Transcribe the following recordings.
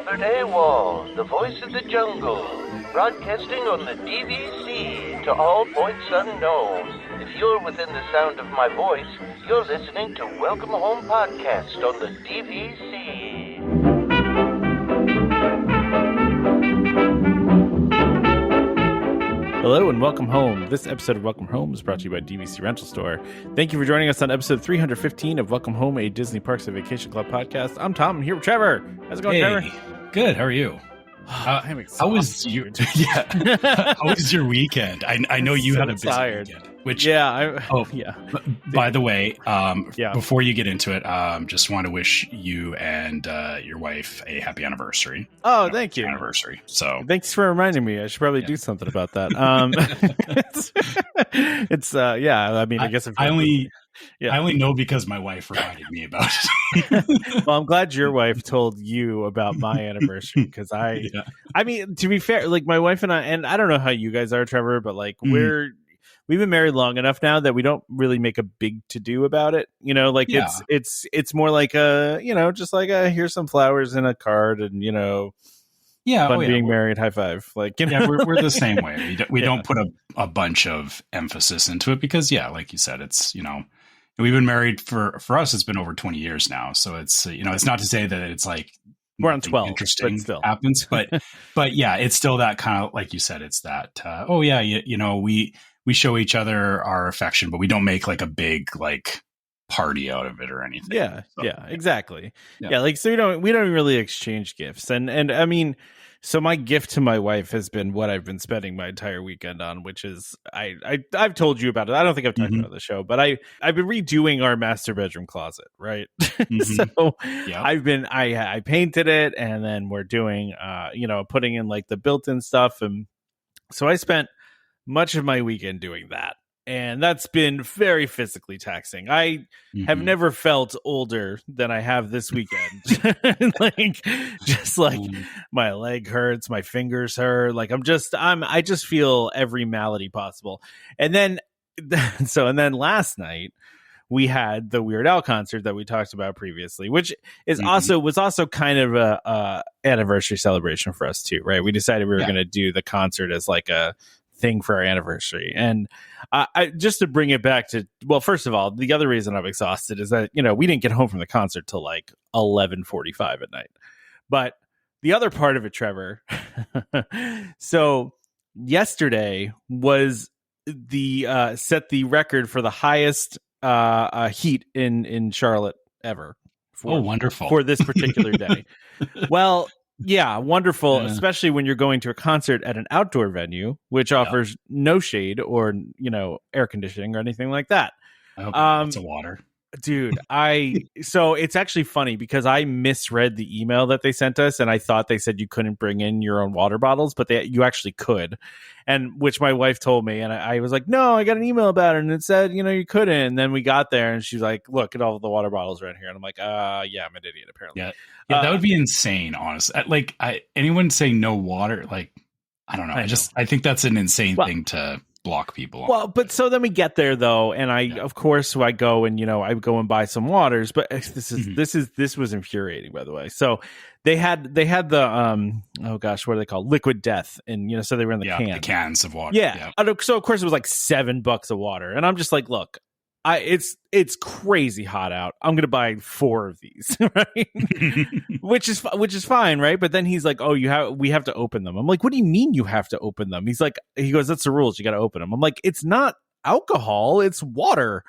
Albert AWOL, the voice of the jungle, broadcasting on the DVC to all points unknown. If you're within the sound of my voice, you're listening to Welcome Home Podcast on the DVC. Hello and welcome home. This episode of Welcome Home is brought to you by DVC Rental Store. Thank you for joining us on episode 315 of Welcome Home, a Disney Parks and Vacation Club podcast. I'm Tom. I'm here with Trevor. How's it going, Trevor? Good. How are you? I'm exhausted. How was your How was your weekend? I know you had a busy weekend. Which By the way, before you get into it, just want to wish you and your wife a happy anniversary. Oh, thank you. Anniversary. So thanks for reminding me. I should probably do something about that. I guess I only know because my wife reminded me about it. Well, I'm glad your wife told you about my anniversary because I mean, to be fair, like my wife and I don't know how you guys are, Trevor, but like we've been married long enough now that we don't really make a big to do about it. You know, like it's more like just like here's some flowers and a card and being married, high five. Like we're the same way. We don't put a bunch of emphasis into it because like you said, it's we've been married for us. It's been over 20 years now, so it's it's not to say that it's like we're on 12. Interesting but still. happens, but it's still that kind of like you said. It's that we show each other our affection, but we don't make like a big like party out of it or anything. Exactly. So we don't really exchange gifts, and I mean, so my gift to my wife has been what I've been spending my entire weekend on, which is I've told you about it. I don't think I've talked about the show, but I've been redoing our master bedroom closet, right? So I painted it, and then we're doing putting in like the built-in stuff, and so I spent much of my weekend doing that. And that's been very physically taxing. I have never felt older than I have this weekend. My leg hurts, my fingers hurt. Like I just feel every malady possible. And then last night we had the Weird Al concert that we talked about previously, which is was also kind of a anniversary celebration for us too, right? We decided we were going to do the concert as like a thing for our anniversary. And I just to bring it back to, well, first of all, the other reason I'm exhausted is that we didn't get home from the concert till like 11:45 at night. But the other part of it, Trevor, so yesterday was the set the record for the highest heat in Charlotte ever. Wonderful for this particular day. Well, yeah, wonderful, especially when you're going to a concert at an outdoor venue, which offers no shade or, air conditioning or anything like that. I hope lots of water. Dude, so it's actually funny because I misread the email that they sent us, and I thought they said you couldn't bring in your own water bottles, but you actually could, and which my wife told me, and I was like, no, I got an email about it, and it said, you couldn't, and then we got there, and she's like, look at all the water bottles right here, and I'm like, yeah, I'm an idiot, apparently. Yeah, that would be insane, honestly. Like, anyone saying no water, like, I don't know. I think that's an insane thing to block people on. Well, but so then we get there though, and of course I go and I go and buy some waters, but this was infuriating, by the way. So they had the oh gosh, what are they called, liquid death, and so they were in the the cans of water. So of course it was like $7 of water, and I'm just like, look, it's crazy hot out. I'm gonna buy 4 of these, right? which is fine, right? But then he's like, "Oh, we have to open them." I'm like, "What do you mean you have to open them?" He goes, "That's the rules. You got to open them." I'm like, "It's not alcohol. It's water."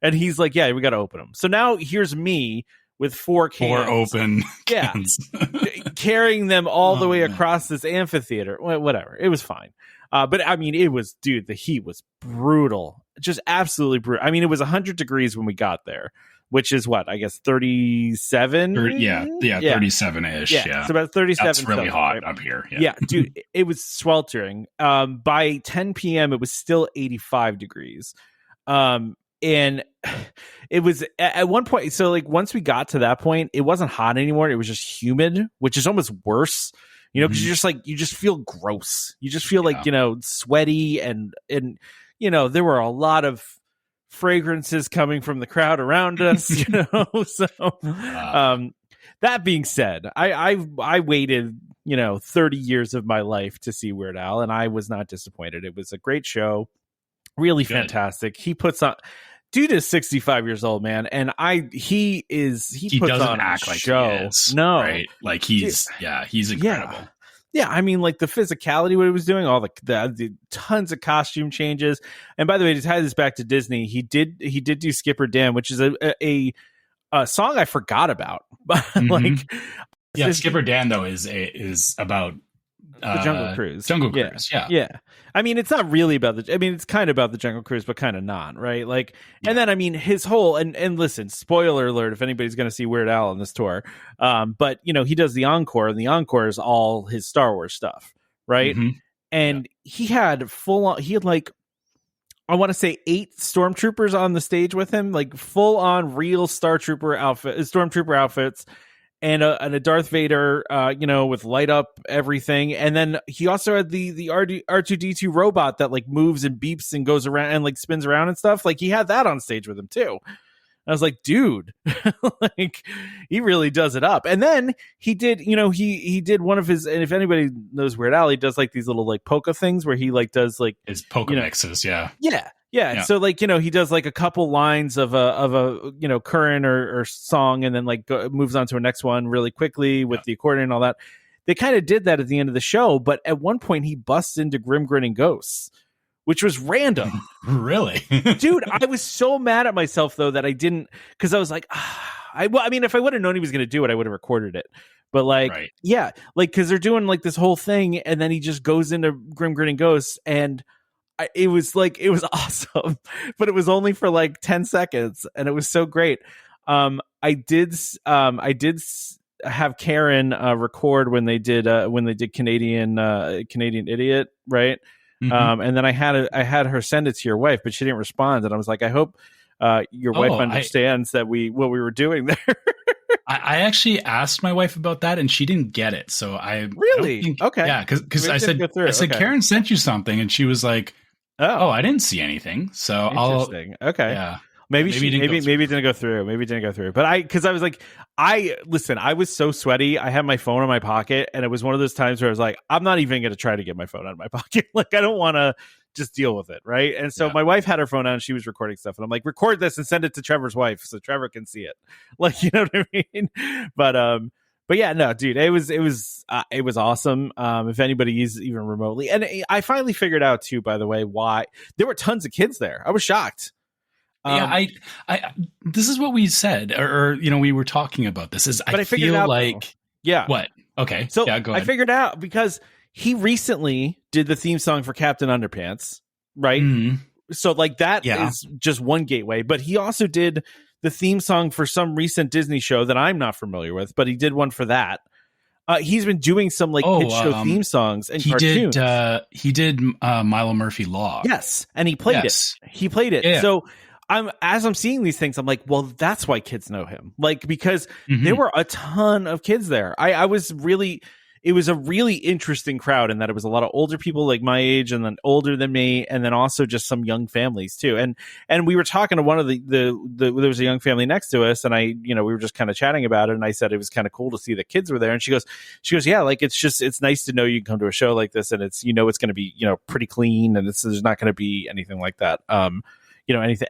And he's like, "Yeah, we got to open them." So now here's me with 4 cans, 4 open cans, carrying them all the way across this amphitheater. Whatever, it was fine. But I mean, the heat was brutal, just absolutely brutal. I mean, it was 100 degrees when we got there, which is what, I guess 37. 37-ish. Yeah, it's about 37. That's really hot up here. Yeah, dude, it was sweltering. By 10 p.m., it was still 85 degrees. And it was at one point. So like once we got to that point, it wasn't hot anymore. It was just humid, which is almost worse. Because you just feel gross. You just feel like, sweaty and there were a lot of fragrances coming from the crowd around us, So that being said, I waited 30 years of my life to see Weird Al, and I was not disappointed. It was a great show, really fantastic. He puts on. Dude is 65 years old, man, and he puts doesn't on act a like show. He is, no, right? Like he's incredible. Yeah, I mean, like the physicality, what he was doing, all the tons of costume changes. And by the way, to tie this back to Disney, he did do Skipper Dan, which is a song I forgot about. Like, Skipper Dan though is about the Jungle Cruise. Yeah. I mean, it's not really about it's kind of about the Jungle Cruise, but kind of not, right? Like, and then I mean, his whole and listen, spoiler alert if anybody's going to see Weird Al on this tour, but he does the encore, and the encore is all his Star Wars stuff, right? And he had like, I want to say 8 stormtroopers on the stage with him, like full on real stormtrooper outfits. And a Darth Vader, with light up everything. And then he also had the R2-D2 robot that like moves and beeps and goes around and like spins around and stuff. Like he had that on stage with him too. I was like, dude, like he really does it up. And then he did, he did one of his, and if anybody knows Weird Al, he does like these little like polka things where he like does like his polka mixes. Yeah. So like, he does like a couple lines of a current or song, and then like moves on to a next one really quickly with the accordion and all that. They kind of did that at the end of the show, but at one point he busts into Grim Grinning Ghosts, which was random. Really? Dude, I was so mad at myself though that I didn't, because I was like, if I would have known he was going to do it, I would have recorded it. But like, yeah, like, because they're doing like this whole thing, and then he just goes into Grim Grinning Ghosts, and it was awesome, but it was only for like 10 seconds, and it was so great. I did have Karen record when they did Canadian Idiot, right? And then I had her send it to your wife, but she didn't respond, and I was like, I hope your wife understands that what we were doing there. I actually asked my wife about that, and she didn't get it. So okay, yeah, because I said Karen sent you something, and she was like, oh, I didn't see anything. So interesting. Okay. Yeah. Maybe it didn't go through. But because I was like, I was so sweaty. I had my phone in my pocket, and it was one of those times where I was like, I'm not even going to try to get my phone out of my pocket. Like, I don't want to just deal with it. Right. And so my wife had her phone out, and she was recording stuff, and I'm like, record this and send it to Trevor's wife so Trevor can see it. Like, you know what I mean? But yeah, no, dude, it was awesome. If anybody's even remotely, and I finally figured out too, by the way, why there were tons of kids there. I was shocked. I this is what we said, or we were talking about this. Is I feel out, like what? Okay, so go ahead. I figured out because he recently did the theme song for Captain Underpants, right? So like that is just one gateway, but he also did the theme song for some recent Disney show that I'm not familiar with, but he did one for that. He's been doing some like kid show theme songs and cartoons. He did Milo Murphy Law. Yes, and he played it. He played it. Yeah. So as I'm seeing these things, I'm like, well, that's why kids know him. Like, because there were a ton of kids there. It was a really interesting crowd in that it was a lot of older people like my age, and then older than me, and then also just some young families too. And we were talking to one of there was a young family next to us, and we were just kind of chatting about it, and I said it was kind of cool to see the kids were there, and she goes, yeah, like it's nice to know you can come to a show like this, and it's it's going to be pretty clean, and there's not going to be anything like that.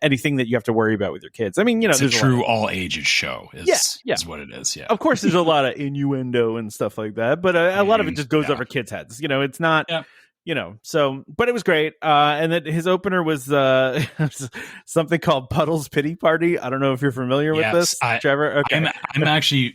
Anything that you have to worry about with your kids. I mean, it's a true all ages show is what it is. Yeah. Of course, there's a lot of innuendo and stuff like that, but a lot of it just goes over kids' heads. It's not, so, but it was great. And then his opener was something called Puddle's Pity Party. I don't know if you're familiar with this, Trevor. Okay.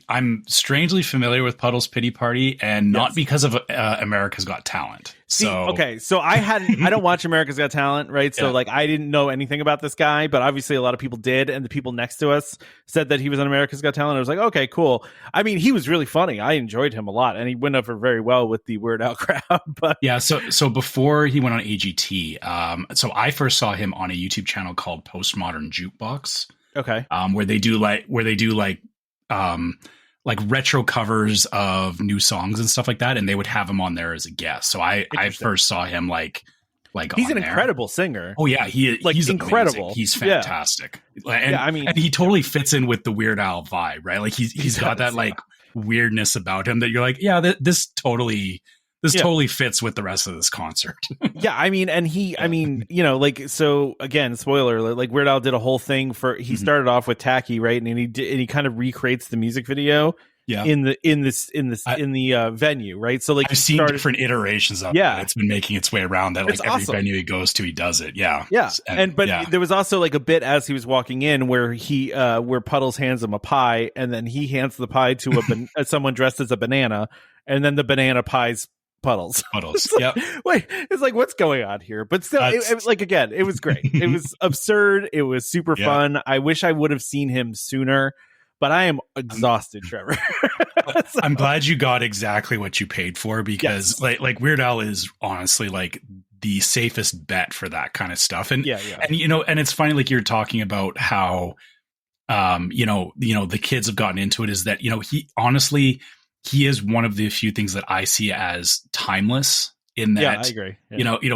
I'm strangely familiar with Puddle's Pity Party, and not because of America's Got Talent. So I don't watch America's Got Talent, right? So like I didn't know anything about this guy, but obviously a lot of people did, and the people next to us said that he was on America's Got Talent. I was like, okay, cool. I mean, he was really funny. I enjoyed him a lot, and he went over very well with the Weird Al crowd. But yeah, so before he went on AGT, so I first saw him on a YouTube channel called Postmodern Jukebox. Okay. Where they do retro covers of new songs and stuff like that, and they would have him on there as a guest. So I first saw him like he's an incredible singer. Oh yeah, he's incredible. Amazing. He's fantastic. And he totally fits in with the Weird Al vibe, right? Like he's got that like weirdness about him that you're like, this totally fits with the rest of this concert. Yeah, I mean, and like, so again, spoiler alert, like Weird Al did a whole thing for, he started off with Tacky, right? And he kind of recreates the music video in the venue, right? So like I've seen different iterations of it. It's been making its way around that, like every venue he goes to, he does it. Yeah. There was also like a bit as he was walking in where where Puddles hands him a pie, and then he hands the pie to someone dressed as a banana, and then the banana pie's Puddles. Yep. Wait, it's like, what's going on here? But still, again, it was great. It was absurd. It was super fun. I wish I would have seen him sooner, but I am exhausted, Trevor. So. I'm glad you got exactly what you paid for, because like Weird Al is honestly like the safest bet for that kind of stuff. And and it's funny, like you're talking about how the kids have gotten into it, is that he is one of the few things that I see as timeless, in that, I agree.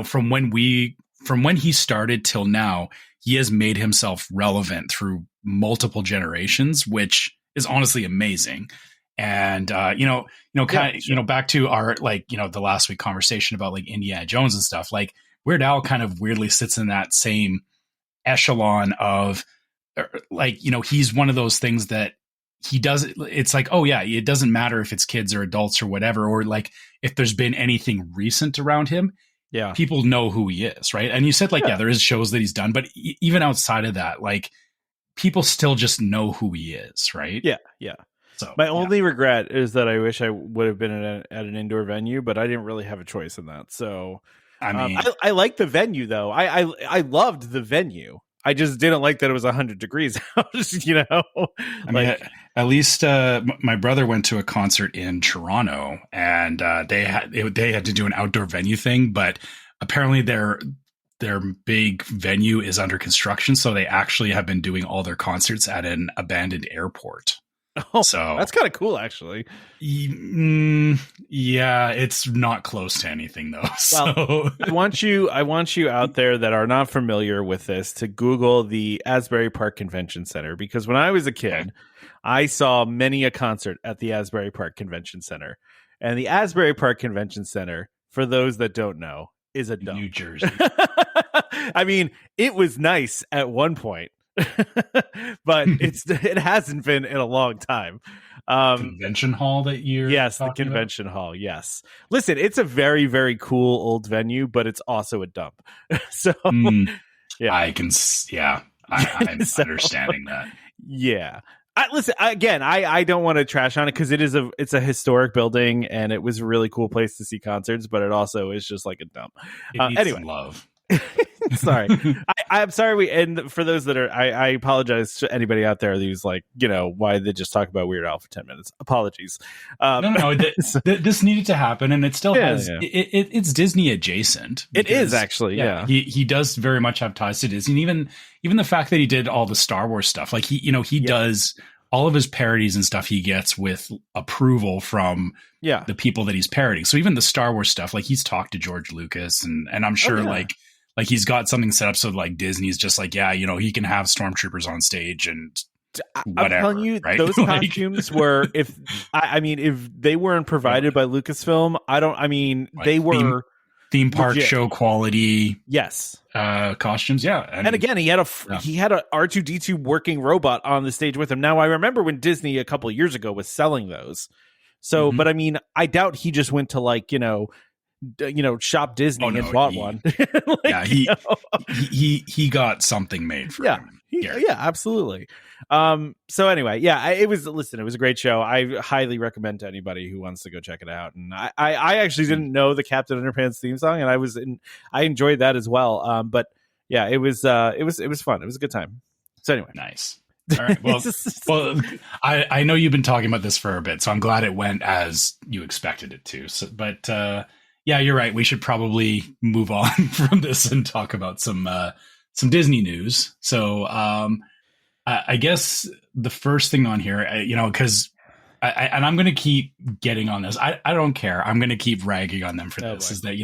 From when he started till now, he has made himself relevant through multiple generations, which is honestly amazing. And, back to our, the last week conversation about like Indiana Jones and stuff, like Weird Al kind of weirdly sits in that same echelon of he's one of those things that, he does it's like, it doesn't matter if it's kids or adults or whatever, or like if there's been anything recent around him, people know who he is, right? And you said there is shows that he's done, but even outside of that, like people still just know who he is, right? So my only regret is that I wish I would have been at an indoor venue, but I didn't really have a choice in that. So I mean, I like the venue though. I loved the venue. I just didn't like that it was 100 degrees out, I mean, at least my brother went to a concert in Toronto, and they had to do an outdoor venue thing, but apparently their big venue is under construction, so they actually have been doing all their concerts at an abandoned airport. Oh, so that's kind of cool, actually. Yeah, it's not close to anything though. So I want you out there that are not familiar with this to Google the Asbury Park Convention Center, because when I was a kid, I saw many a concert at the Asbury Park Convention Center, and the Asbury Park Convention Center, for those that don't know, is a dump. New Jersey. I mean, it was nice at one point. But it hasn't been in a long time. Convention hall that year? Yes, the convention hall. Yes. Listen, it's a very, very cool old venue, but it's also a dump. So I'm understanding that. Yeah. I don't want to trash on it, because it's a historic building, and it was a really cool place to see concerts, but it also is just like a dump. Anyway, some love. Sorry. I'm sorry. And for those that are, I apologize to anybody out there who's like, why they just talk about Weird Al for 10 minutes. Apologies. No. This needed to happen, and it still has. Yeah. It's Disney adjacent. It is actually. Yeah. He does very much have ties to Disney. And even the fact that he did all the Star Wars stuff, like he does all of his parodies and stuff, he gets with approval from the people that he's parodying. So even the Star Wars stuff, like he's talked to George Lucas, and I'm sure like he's got something set up so like Disney's just like, he can have stormtroopers on stage and whatever. I'm telling you, right? those costumes were, if they weren't provided by Lucasfilm, they were theme park legit. Show quality. Yes. Costumes. Yeah. And again, he had a R2-D2 working robot on the stage with him. Now I remember when Disney a couple of years ago was selling those. So, but I doubt he just went to shop Disney and bought one. He got something made for him. Yeah, absolutely. So anyway, it was a great show. I highly recommend to anybody who wants to go check it out. And I actually didn't know the Captain Underpants theme song, and I enjoyed that as well. But yeah, it was fun. It was a good time. So anyway, nice. All right. Well, I know you've been talking about this for a bit, so I'm glad it went as you expected it to. So, but yeah, you're right. We should probably move on from this and talk about some Disney news. So I guess the first thing on here, because I'm going to keep getting on this. I don't care. I'm going to keep ragging on them for this. Is that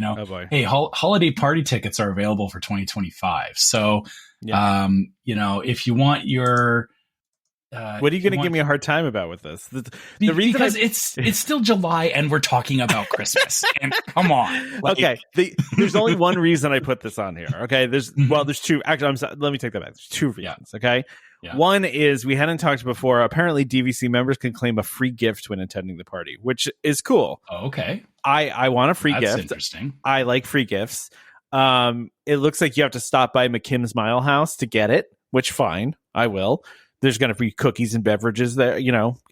hey, holiday party tickets are available for 2025. So if you want your what are you going to give me a hard time about with this? The reason because it's still July and we're talking about Christmas. And come on. Okay. There's only one reason I put this on here. Okay. There's two. Actually, let me take that back. There's two reasons. Yeah. Okay. Yeah. One is we hadn't talked before. Apparently, DVC members can claim a free gift when attending the party, which is cool. Oh, okay. I want a free gift. That's interesting. I like free gifts. It looks like you have to stop by McKim's Mile House to get it, which fine. I will. There's going to be cookies and beverages there,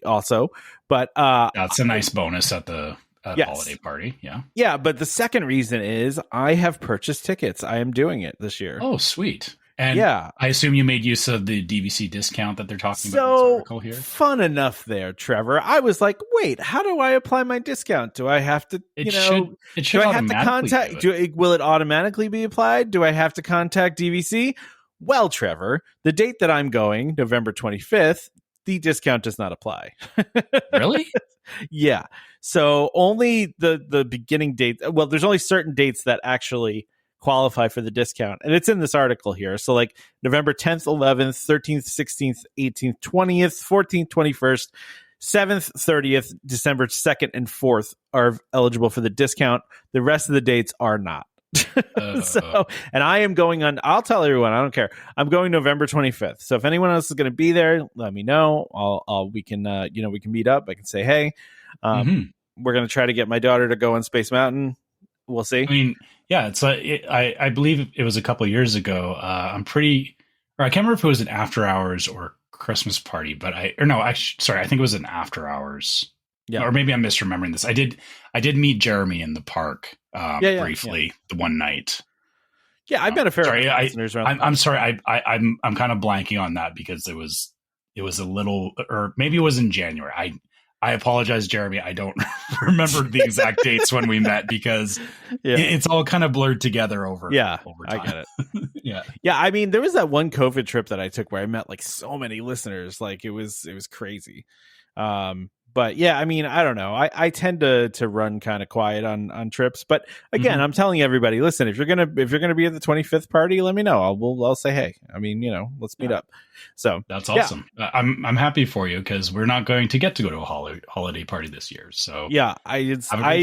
also. But that's a nice bonus at the holiday party. Yeah. Yeah. But the second reason is I have purchased tickets. I am doing it this year. Oh, sweet. And I assume you made use of the DVC discount that they're talking about in this article here. Fun enough there, Trevor. I was like, wait, how do I apply my discount? Do I have to, it should do I have to contact, will it automatically be applied? Do I have to contact DVC? Well, Trevor, the date that I'm going, November 25th, the discount does not apply. Really? Yeah. So only the beginning date. Well, there's only certain dates that actually qualify for the discount. And it's in this article here. So like November 10th, 11th, 13th, 16th, 18th, 20th, 14th, 21st, 7th, 30th, December 2nd, and 4th are eligible for the discount. The rest of the dates are not. And I am going on, I'll tell everyone, I don't care. I'm going November 25th. So if anyone else is going to be there, let me know. We can meet up. I can say, hey, we're going to try to get my daughter to go on Space Mountain. We'll see. I mean, yeah, it's like, I believe it was a couple of years ago. I can't remember if it was an after hours or Christmas party, but I think it was an after hours. Yeah. Or maybe I'm misremembering this. I did meet Jeremy in the park briefly the one night. Yeah, I've been a fair amount of listeners around. I'm sorry. I'm kind of blanking on that because it was a little, or maybe it was in January. I apologize, Jeremy. I don't remember the exact dates when we met because it's all kind of blurred together over time. I get it. Yeah. I mean, there was that one COVID trip that I took where I met like so many listeners. Like it was crazy. But yeah, I mean, I don't know. I tend to run kind of quiet on trips. But again, I'm telling everybody, listen, if you're gonna be at the 25th party, let me know. I'll say hey. I mean, let's meet up. So that's awesome. Yeah. I'm happy for you because we're not going to get to go to a holiday party this year. So yeah, I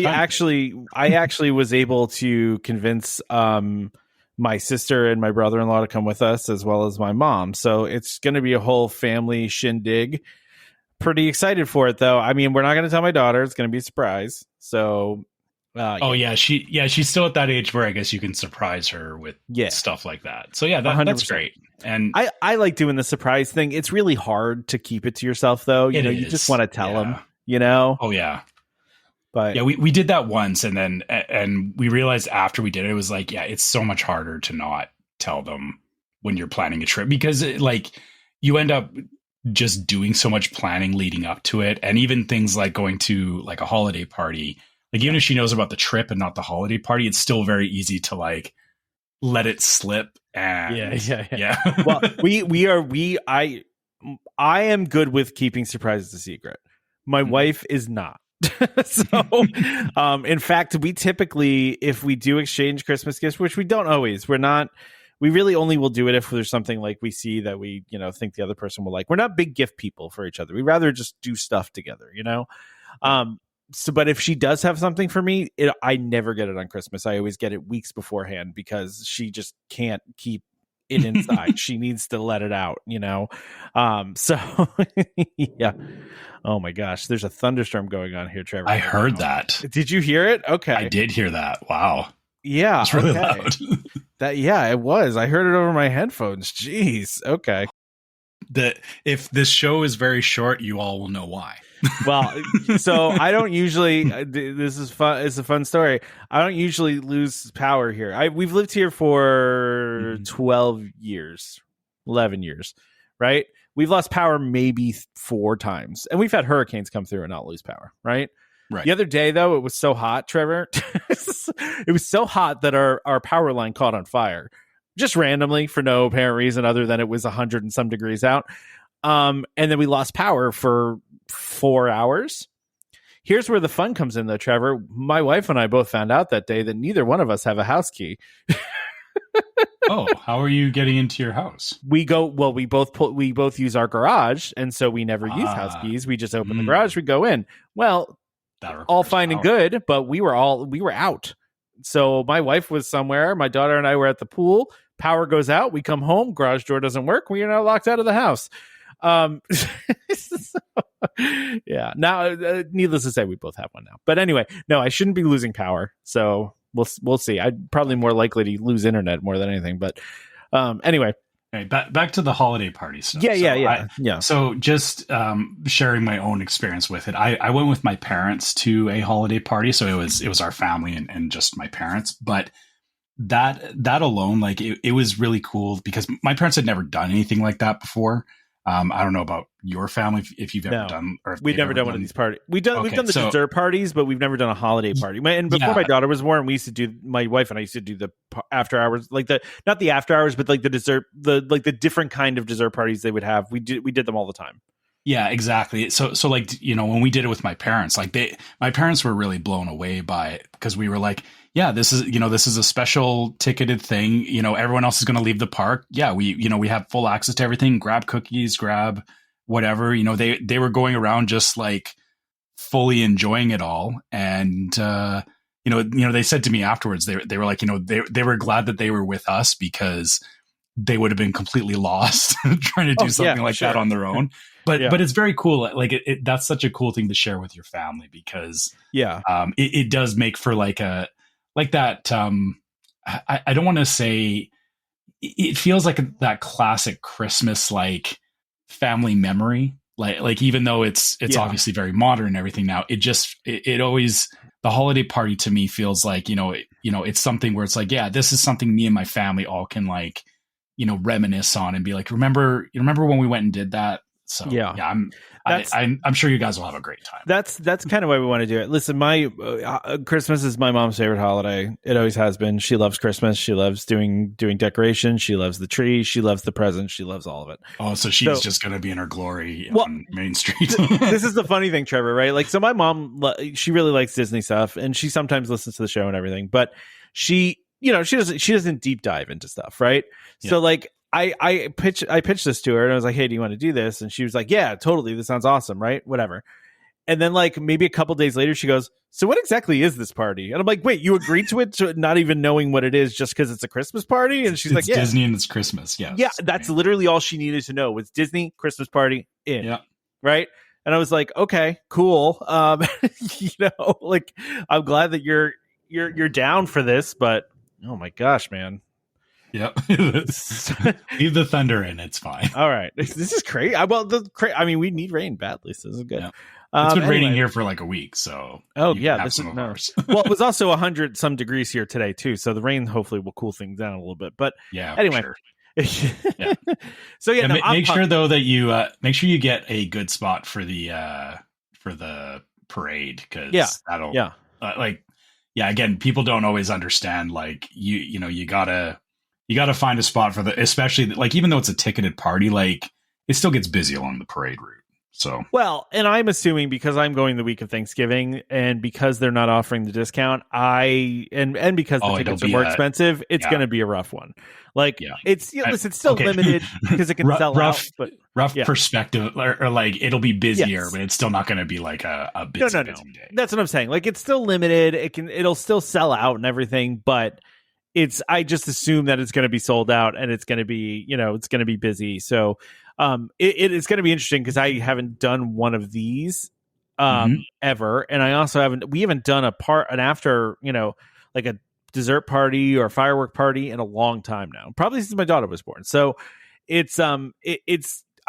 actually was able to convince my sister and my brother-in-law to come with us as well as my mom. So it's going to be a whole family shindig. Pretty excited for it though. I mean, we're not going to tell my daughter. It's going to be a surprise. So she's still at that age where I guess you can surprise her with stuff like that. So yeah, that's great. And I like doing the surprise thing. It's really hard to keep it to yourself though. You just want to tell them, Oh yeah. But yeah, we did that once and we realized after we did it was like, it's so much harder to not tell them when you're planning a trip because you end up just doing so much planning leading up to it. And even things like going to like a holiday party, like even if she knows about the trip and not the holiday party, it's still very easy to like let it slip. And Well, I am good with keeping surprises a secret. My wife is not. So, in fact, we typically, if we do exchange Christmas gifts, which we don't always, we really only will do it if there's something like we see that we, think the other person will like. We're not big gift people for each other. We rather just do stuff together, but if she does have something for me, I never get it on Christmas. I always get it weeks beforehand because she just can't keep it inside. She needs to let it out, So yeah. Oh my gosh, there's a thunderstorm going on here, Trevor. I heard that. Did you hear it? Okay. I did hear that. Wow. Yeah. It's really loud. It was. I heard it over my headphones. Jeez. Okay. If this show is very short, you all will know why. Well, so I don't usually. This is fun. It's a fun story. I don't usually lose power here. We've lived here for 12 years, 11 years, right? We've lost power maybe 4 times, and we've had hurricanes come through and not lose power, right? Right. The other day, though, it was so hot, Trevor. It was so hot that our power line caught on fire, just randomly for no apparent reason other than it was 100 and some degrees out. And then we lost power for 4 hours. Here's where the fun comes in, though, Trevor. My wife and I both found out that day that neither one of us have a house key. Oh, how are you getting into your house? We both use our garage, and so we never use house keys. We just open the garage, we go in. Well, all fine and good, but we were out. So my wife was somewhere, my daughter and I were at the pool, power goes out, we come home, garage door doesn't work, we are now locked out of the house. Yeah. Now, needless to say, we both have one now. But anyway, no, I shouldn't be losing power. So we'll see. I'd probably more likely to lose internet more than anything. But anyway. Okay, back to the holiday party stuff. Yeah. So just sharing my own experience with it. I went with my parents to a holiday party. So it was our family and just my parents. But that alone, like it was really cool because my parents had never done anything like that before. I don't know about your family if you've ever done, or if we've never done one of these parties. We've done the dessert parties, but we've never done a holiday party. And before my daughter was born, my wife and I used to do the after hours, like not the after hours, but like the dessert, the different kind of dessert parties they would have. We did them all the time. Yeah, exactly. So like, when we did it with my parents, like my parents were really blown away by it because we were like, yeah, this is a special ticketed thing. Everyone else is going to leave the park. Yeah, we have full access to everything. Grab cookies, grab whatever. They were going around just like fully enjoying it all. And they said to me afterwards, they were like, they were glad that they were with us because they would have been completely lost trying to do something like that on their own. But it's very cool. Like that's such a cool thing to share with your family because it does make for I don't want to say it feels like that classic Christmas like family memory. Like even though it's obviously very modern and everything now, it always, the holiday party to me feels like, it's something where it's like, yeah, this is something me and my family all can like, reminisce on and be like, remember when we went and did that? So I'm sure you guys will have a great time. That's kind of why we want to do it. Listen, my Christmas is my mom's favorite holiday. It always has been. She loves Christmas. She loves doing decorations. She loves the tree. She loves the presents. She loves all of it. Oh, so she's just going to be in her glory on Main Street. This is the funny thing, Trevor, right? Like, so my mom, she really likes Disney stuff, and she sometimes listens to the show and everything, but she doesn't deep dive into stuff, right? Yeah. So like, I pitched this to her and I was like, hey, do you want to do this? And she was like, yeah, totally. This sounds awesome. Right. Whatever. And then like maybe a couple days later, she goes, so what exactly is this party? And I'm like, wait, you agreed to it, to not even knowing what it is just because it's a Christmas party? And she's like, yeah, Disney and it's Christmas. Yes. Yeah. That's literally all she needed to know was Disney Christmas party in. Yeah. Right. And I was like, okay, cool. Like I'm glad that you're down for this, but oh my gosh, man. Yep. Leave the thunder in. It's fine. All right. This is crazy. We need rain badly, so this is good. Yeah. It's been raining here for like a week, so well, it was also 100 some degrees here today too, so the rain hopefully will cool things down a little bit. But yeah, anyway. Yeah. So make sure though that you make sure you get a good spot for the parade because that'll again, people don't always understand like you gotta find a spot for especially like, even though it's a ticketed party, like it still gets busy along the parade route. So, well, and I'm assuming because I'm going the week of Thanksgiving and because they're not offering the discount, and because the tickets are more expensive, it's going to be a rough one. Like it's still limited because it can sell out, but perspective or like it'll be busier, but it's still not going to be like a busy day. That's what I'm saying. Like it's still limited. It'll still sell out and everything, but I just assume that it's going to be sold out and it's going to be, it's going to be busy. So it is going to be interesting because I haven't done one of these ever. And I also we haven't done an after, like a dessert party or firework party in a long time now, probably since my daughter was born. So I'm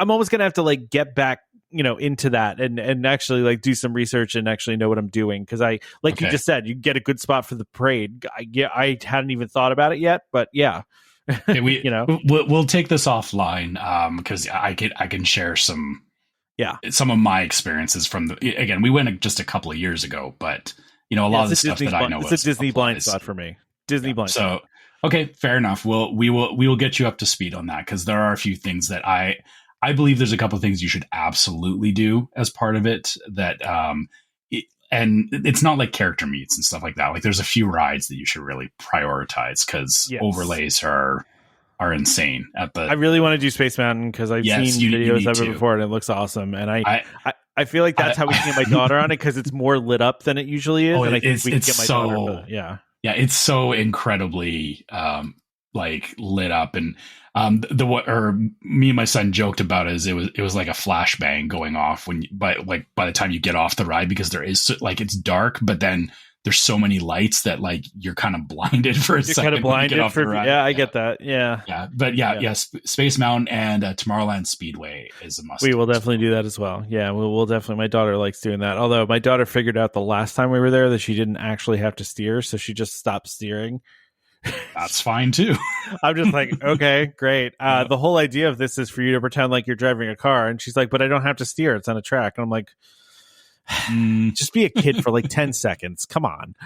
almost going to have to like get back, into that and actually like do some research and actually know what I'm doing. Cause you just said, you get a good spot for the parade. I hadn't even thought about it yet, but yeah. We'll take this offline because I can share some of my experiences from again, we went just a couple of years ago, but a lot of the stuff that I know it's a Disney blind spot for me. Disney blind. So okay, fair enough. We will get you up to speed on that because there are a few things that I believe there's a couple of things you should absolutely do as part of it that and it's not like character meets and stuff like that. Like there's a few rides that you should really prioritize because overlays are are insane. I really want to do Space Mountain because I've seen videos of it before and it looks awesome. And I feel like that's how we can get my daughter on it because it's more lit up than it usually is. And I think we can get my daughter. Yeah, it's so incredibly like lit up, and me and my son joked about it, it was like a flashbang going off by the time you get off the ride, because there is like, it's dark, but then there's so many lights that like you're kind of blinded for a second. Kind of blinded I get that. Yeah. But Space Mountain and Tomorrowland Speedway is a must. We will definitely do that as well. Yeah, we'll definitely. My daughter likes doing that. Although my daughter figured out the last time we were there that she didn't actually have to steer, so she just stopped steering. That's fine too. I'm just like, okay, great. The whole idea of this is for you to pretend like you're driving a car, and she's like, but I don't have to steer. It's on a track. And I'm like, just be a kid for like 10 seconds. Come on.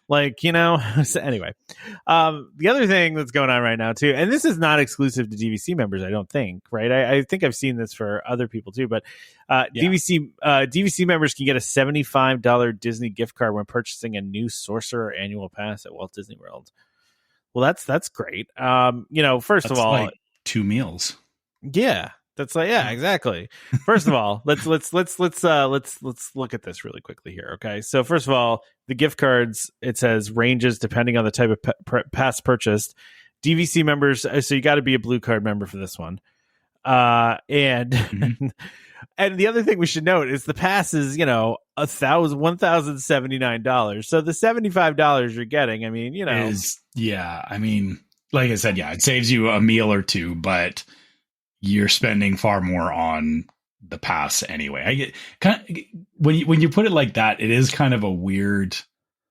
Like, you know, so anyway, the other thing that's going on right now too, and this is not exclusive to DVC members, I don't think, right? I think I've seen this for other people too, but DVC members can get a $75 Disney gift card when purchasing a new Sorcerer annual pass at Walt Disney World. Well, that's great. You know, first of all, like 2 meals. Yeah. That's like, yeah, exactly. First of all, let's look at this really quickly here. Okay. So first of all, the gift cards, it says ranges depending on the type of pass purchased. DVC members, so you got to be a blue card member for this one. And the other thing we should note is the pass is, you know, $1,079. So the $75 you're getting, I mean, you know, I mean, like I said, it saves you a meal or two, but you're spending far more on the pass anyway. I get when you put it like that, it is kind of a weird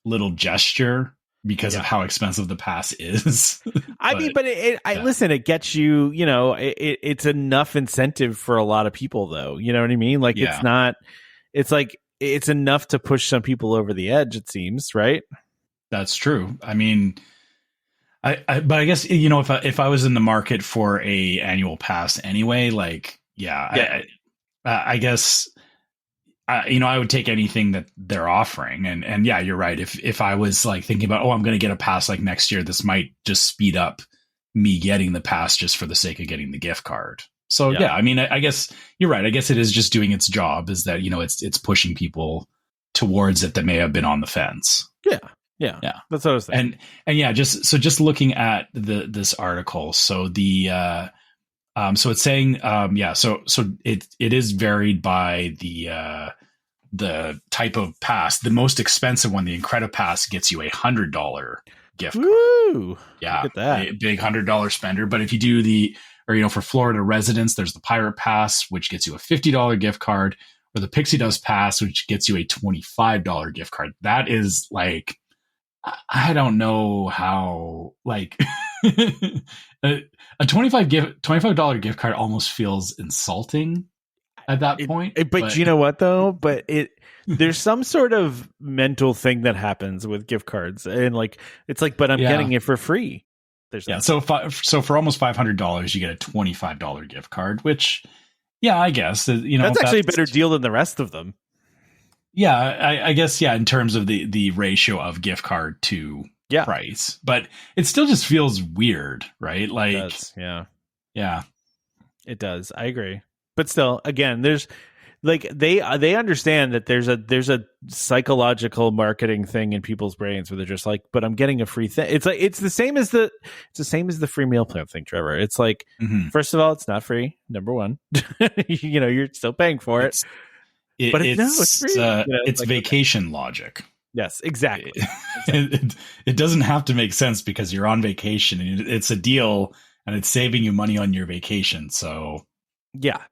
little gesture because of how expensive the pass is. I mean, but listen, it gets you, you know, it's enough incentive for a lot of people though. You know what I mean? Like it's enough to push some people over the edge, it seems, right? That's true. I mean, but I guess, you know, if I was in the market for a annual pass anyway, like, I guess, you know, I would take anything that they're offering. And yeah, you're right. If I was like thinking about, I'm going to get a pass like next year, this might just speed up me getting the pass just for the sake of getting the gift card. So yeah, I mean, I guess you're right. I guess it is just doing its job, is that, you know, it's pushing people towards it that may have been on the fence. Yeah, that's what I was thinking. And yeah, just looking at this article, so the so it's saying so it is varied by the type of pass. The most expensive one, the Incredipass, gets you $100 gift card. Woo! Yeah, look at that. A big $100 spender. But if you do for Florida residents, there's the Pirate Pass, which gets you a $50 gift card, or the Pixie Dust Pass, which gets you a $25 gift card. That is like, I don't know how, like a $25 gift card almost feels insulting at that point. But you know what though? But there's some sort of mental thing that happens with gift cards, and like it's like, but I'm getting it for free. So for almost $500, you get a $25 gift card, which I guess, you know, that's actually a better deal than the rest of them. Yeah, I guess, in terms of the ratio of gift card to price, but it still just feels weird, right? Like, it does, it does. I agree, but still, again, there's like they understand that there's a psychological marketing thing in people's brains where they're just like, but I'm getting a free thing. It's like it's the same as the free meal plan thing, Trevor. It's like, first of all, it's not free. Number one, you know, you're still paying for it. It's free. It's like vacation logic. Yes, exactly. It doesn't have to make sense because you're on vacation and it's a deal and it's saving you money on your vacation. So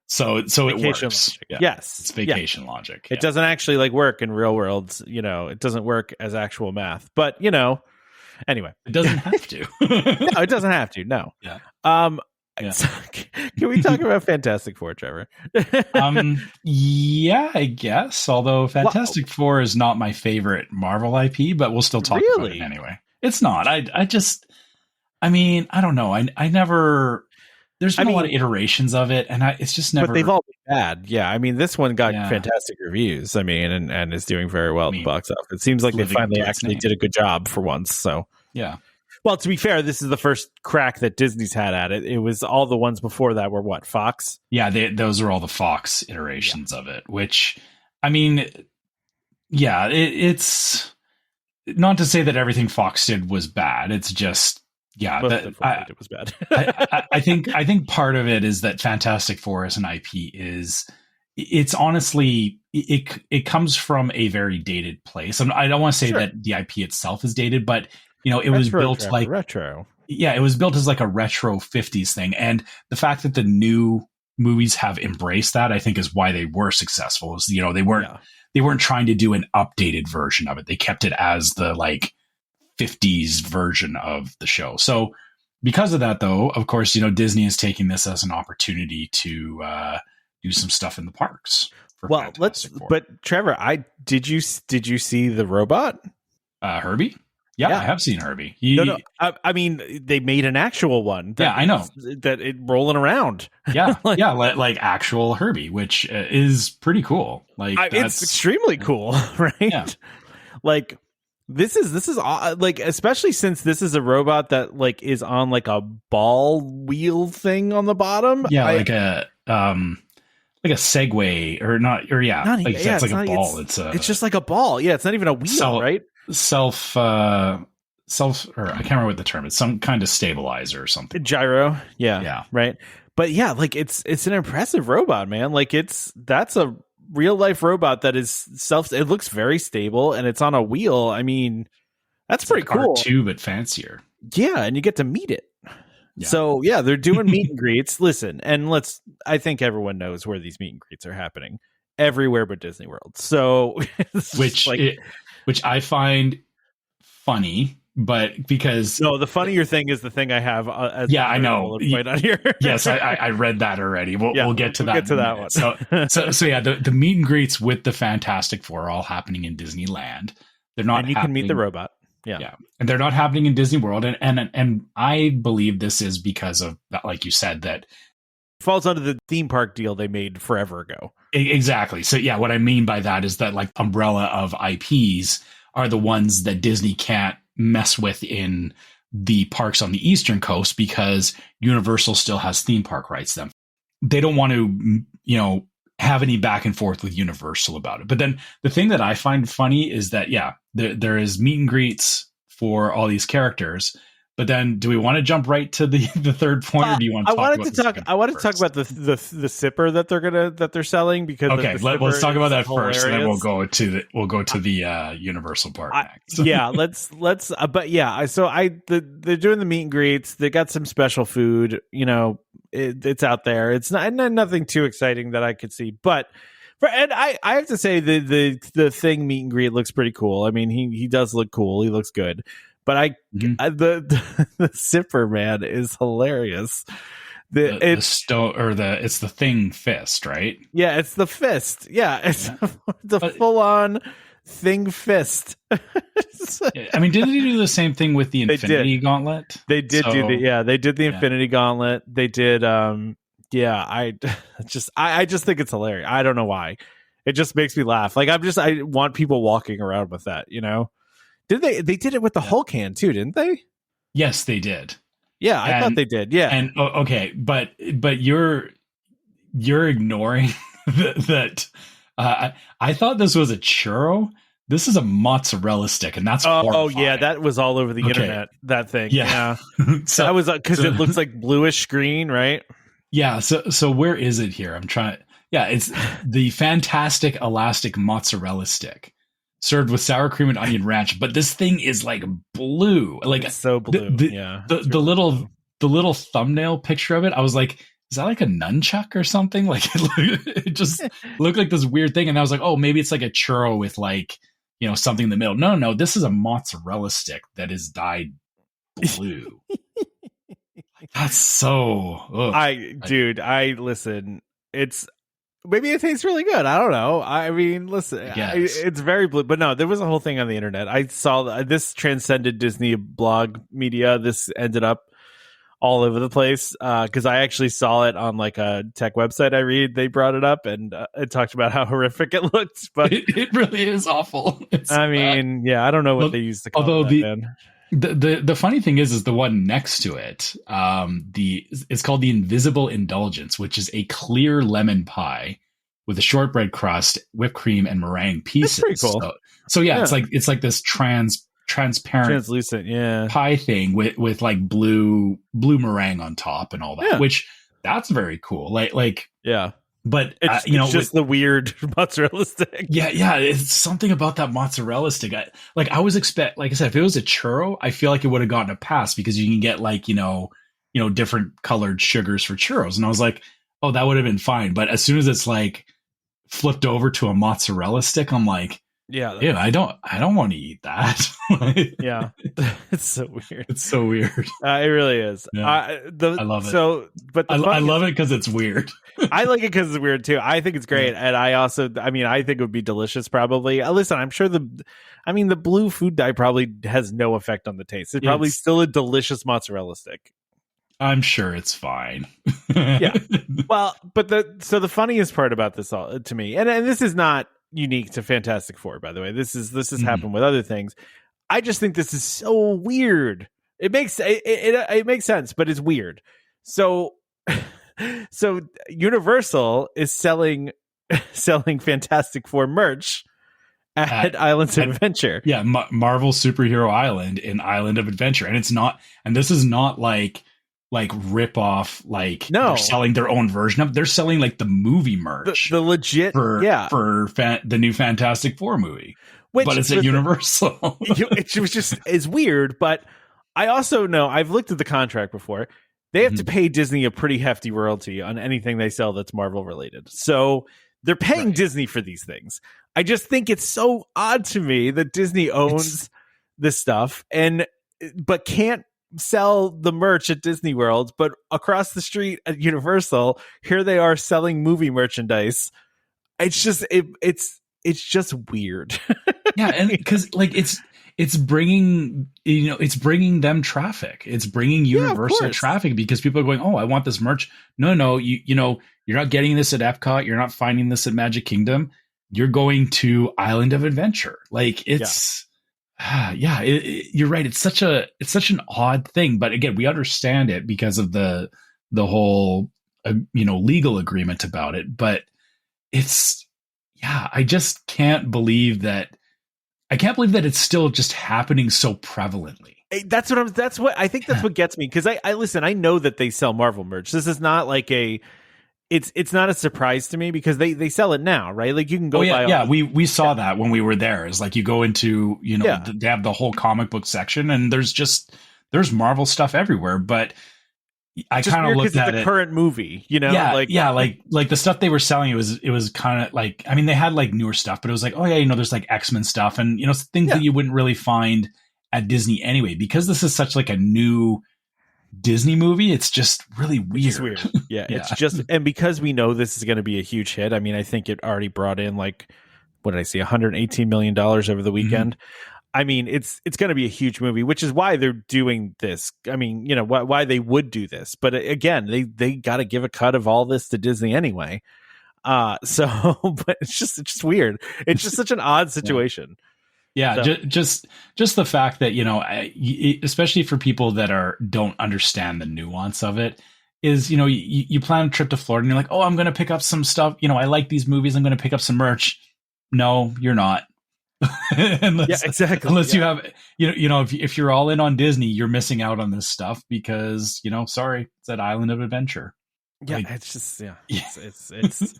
so it works. Logic. Yeah. Yes, it's vacation logic. It doesn't actually like work in real worlds. You know, it doesn't work as actual math. But you know, anyway, it doesn't have to. No, it doesn't have to. No. Yeah. Can we talk about Fantastic Four, Trevor? Yeah, I guess. Although Fantastic Four is not my favorite Marvel IP, but we'll still talk about it anyway. It's not. I mean, I don't know. I never. There's been a lot of iterations of it, and it's just never. But they've all been bad. Yeah, I mean, this one got fantastic reviews. I mean, and is doing very well at the box office. It seems like they finally actually did a good job for once. So yeah. Well, to be fair, this is the first crack that Disney's had at it. It was all the ones before that were what, Fox? Yeah, those are all the Fox iterations of it, which, I mean, yeah, it's not to say that everything Fox did was bad. It's just, yeah, it was bad. I think part of it is that Fantastic Four as an IP it's honestly, it comes from a very dated place. I don't want to say that the IP itself is dated, but it was built like retro. Yeah, it was built as like a retro 50s thing. And the fact that the new movies have embraced that, I think, is why they were successful. Is, they weren't trying to do an updated version of it. They kept it as the like 50s version of the show. So because of that, though, of course, Disney is taking this as an opportunity to do some stuff in the parks. Well, but Trevor, did you see the robot? Herbie? Yeah, I have seen Herbie. No. I mean, they made an actual one. I know that it rolling around. Yeah, like actual Herbie, which is pretty cool. Like it's extremely cool, right? Yeah. Like this is like, especially since this is a robot that like is on like a ball wheel thing on the bottom. Yeah, like a Segway it's like a ball. It's just like a ball. Yeah, it's not even a wheel, right? Self or I can't remember what the term is, some kind of stabilizer or something. Gyro. Yeah. Right. But yeah, like it's an impressive robot, man. Like that's a real life robot that is it looks very stable and it's on a wheel. I mean, that's pretty cool. R2, but fancier. Yeah, and you get to meet it. Yeah. So yeah, they're doing meet and greets. Listen, and I think everyone knows where these meet and greets are happening. Everywhere but Disney World. So which I find funny, but because the funnier thing is the thing I have. I know. Right on here. Yes, I read that already. We'll get to that. Get to that one. So yeah, the meet and greets with the Fantastic Four are all happening in Disneyland. They're not. And you can meet the robot. Yeah, and they're not happening in Disney World, and I believe this is because of that, like you said, that falls under the theme park deal they made forever ago. Exactly. So yeah, what I mean by that is that like umbrella of IPs are the ones that Disney can't mess with in the parks on the Eastern Coast because Universal still has theme park rights to them. They don't want to, have any back and forth with Universal about it. But then the thing that I find funny is that, there is meet and greets for all these characters. But then, do we want to jump right to the third point, or do you want to talk about? I wanted to talk about the sipper that they're selling because let's talk about that first, and then we'll go to the Universal Park next. Let's. But yeah, so they're doing the meet and greets. They got some special food. It's out there. It's not nothing too exciting that I could see, but. And I have to say the thing meet and greet looks pretty cool. I mean, he does look cool. He looks good. But the sipper, man, is hilarious. It's the thing fist, right? Yeah, it's the fist. Yeah, it's the full on thing fist. I mean, didn't they do the same thing with the Infinity Gauntlet? They did they did the Infinity Gauntlet. They did. I just think it's hilarious. I don't know why. It just makes me laugh. Like I want people walking around with that. Did they did it with the Hulk hand too, didn't they? Yes, they did. Yeah, I thought they did. Yeah. And okay, but you're ignoring that I thought this was a churro. This is a mozzarella stick, and that's horrifying. Oh yeah, that was all over the internet, that thing. Yeah. So that was because it looks like bluish green, right? Yeah, so where is it here? I'm trying. Yeah, it's the Fantastic Elastic Mozzarella Stick. Served with sour cream and onion ranch, but this thing is like blue, like it's so blue. The little thumbnail picture of it, I was like, is that like a nunchuck or something? Like it just looked like this weird thing, and I was like, oh, maybe it's like a churro with like something in the middle. No, this is a mozzarella stick that is dyed blue. That's so. Listen. Maybe it tastes really good. I don't know. I mean, listen, it's very blue. But no, there was a whole thing on the internet. I saw this transcended Disney blog media. This ended up all over the place because I actually saw it on like a tech website I read. They brought it up and it talked about how horrific it looked. But it really is awful. I don't know what they used to call it. The funny thing is the one next to it. It's called the Invisible Indulgence, which is a clear lemon pie with a shortbread crust, whipped cream, and meringue pieces. That's pretty cool. So yeah, it's like this transparent, translucent, pie thing with like blue meringue on top and all that. Which that's very cool. Like yeah. But it's just the weird mozzarella stick. Yeah, it's something about that mozzarella stick. I was like I said, if it was a churro, I feel like it would have gotten a pass because you can get like different colored sugars for churros, and I was like, oh, that would have been fine. But as soon as it's like flipped over to a mozzarella stick, I'm like, yeah, I don't want to eat that. Yeah, it's so weird. It's so weird. It really is. Yeah. I love it. So, but I love it because it's weird. I like it because it's weird too. I think it's great, and I think it would be delicious. Probably. Listen, I'm sure the blue food dye probably has no effect on the taste. It's probably still a delicious mozzarella stick. I'm sure it's fine. Yeah. Well, but the funniest part about this all to me, and this is not unique to Fantastic Four, by the way. This has happened with other things. I just think this is so weird. It makes sense, but it's weird. So Universal is selling Fantastic Four merch at Islands of Adventure. Yeah, Marvel Superhero Island in Island of Adventure, and this is not like rip off, like they're selling their own version of. They're selling like the movie merch, the legit for the new Fantastic Four movie, but it's at Universal. It was just it's weird, but I also know I've looked at the contract before. They have to pay Disney a pretty hefty royalty on anything they sell that's Marvel related. So they're paying Disney for these things. I just think it's so odd to me that Disney owns this stuff but can't sell the merch at Disney World, but across the street at Universal, here they are selling movie merchandise. It's just it's just weird. Yeah, and because like it's bringing them traffic. It's bringing Universal traffic because people are going, oh, I want this merch. No, you're not getting this at Epcot. You're not finding this at Magic Kingdom. You're going to Island of Adventure. Like it's. You're right. It's such an odd thing, but again, we understand it because of the whole legal agreement about it. But I just can't believe that. I can't believe that it's still just happening so prevalently. That's what I think. That's what gets me because I listen. I know that they sell Marvel merch. This is not like It's not a surprise to me because they sell it now, right? Like you can go buy. Yeah, we saw that when we were there. It's like you go into they have the whole comic book section, and there's Marvel stuff everywhere. But I kind of looked at the current movie, like the stuff they were selling. It was kind of like, I mean, they had like newer stuff, but it was like, oh yeah, there's like X-Men stuff and things that you wouldn't really find at Disney anyway, because this is such like a new Disney movie. It's just really weird. It's weird. Yeah, it's just, and because we know this is going to be a huge hit. I mean, I think it already brought in like, what did I see, $118 million over the weekend. I mean, it's going to be a huge movie, which is why they're doing this. I mean, why they would do this. But again, they got to give a cut of all this to Disney anyway. But it's just weird. It's just such an odd situation. Yeah, so. just the fact that especially for people that don't understand the nuance of it, is you plan a trip to Florida and you're like, oh, I'm going to pick up some stuff. I like these movies. I'm going to pick up some merch. No, you're not. Unless you have if you're all in on Disney, you're missing out on this stuff because sorry, it's at Island of Adventure. Yeah, it's just it's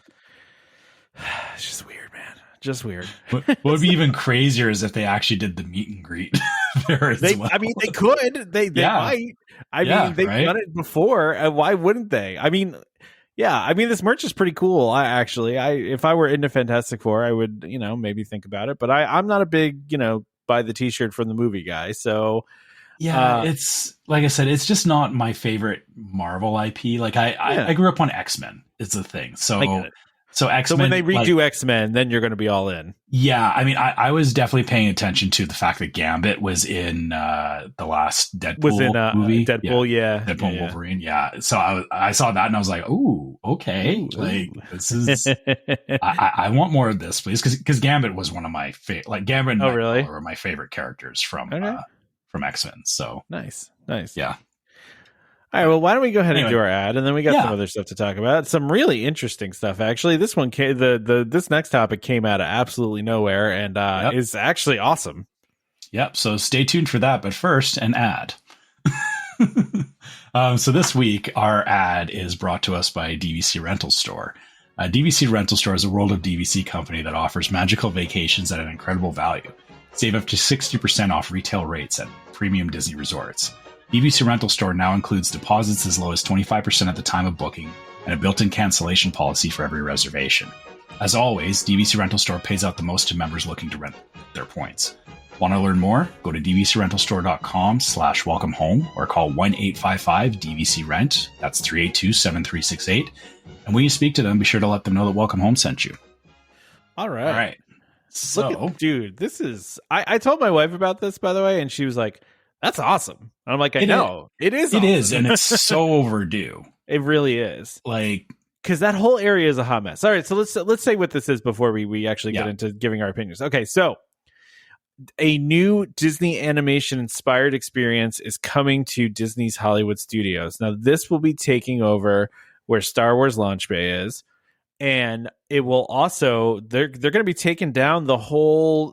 just weird, man. Just weird. What would be even crazier is if they actually did the meet and greet there as well. I mean, they could. They might. I mean, they've done it before. Why wouldn't they? I mean, yeah. I mean, this merch is pretty cool. If I were into Fantastic Four, I would, maybe think about it. But I'm not a big, buy the T-shirt from the movie guy. So yeah, it's like I said, it's just not my favorite Marvel IP. Like I grew up on X-Men. It's a thing. So X-Men. So when they redo X-Men, then you're going to be all in. Yeah, I mean, I was definitely paying attention to the fact that Gambit was in the last Deadpool movie. Deadpool, Deadpool Wolverine, yeah. So I saw that and I was like, ooh, okay. Like, this is... I want more of this, please. Because Gambit was one of my favorite... Like, Gambit and Nightcrawler were my favorite characters from from X-Men. So nice. Yeah. All right, well, why don't we go ahead and do our ad, and then we got some other stuff to talk about. Some really interesting stuff, actually. This one came, this next topic came out of absolutely nowhere, and is actually awesome. Yep. So stay tuned for that. But first, an ad. So this week, our ad is brought to us by DVC Rental Store. DVC Rental Store is a World of DVC company that offers magical vacations at an incredible value. Save up to 60% off retail rates at premium Disney resorts. DVC Rental Store now includes deposits as low as 25% at the time of booking and a built-in cancellation policy for every reservation. As always, DVC Rental Store pays out the most to members looking to rent their points. Want to learn more? Go to dvcrentalstore.com/welcome home or call 1-855-DVC-RENT. That's 382-7368. And when you speak to them, be sure to let them know that Welcome Home sent you. All right. So, dude, this is... I told my wife about this, by the way, and she was like, that's awesome. And I'm like, I know. It is awesome. It is, and it's so overdue. It really is. Like... Because that whole area is a hot mess. All right, so let's say what this is before we actually get into giving our opinions. Okay, so a new Disney animation inspired experience is coming to Disney's Hollywood Studios. Now, this will be taking over where Star Wars Launch Bay is, and it will also they're going to be taking down that whole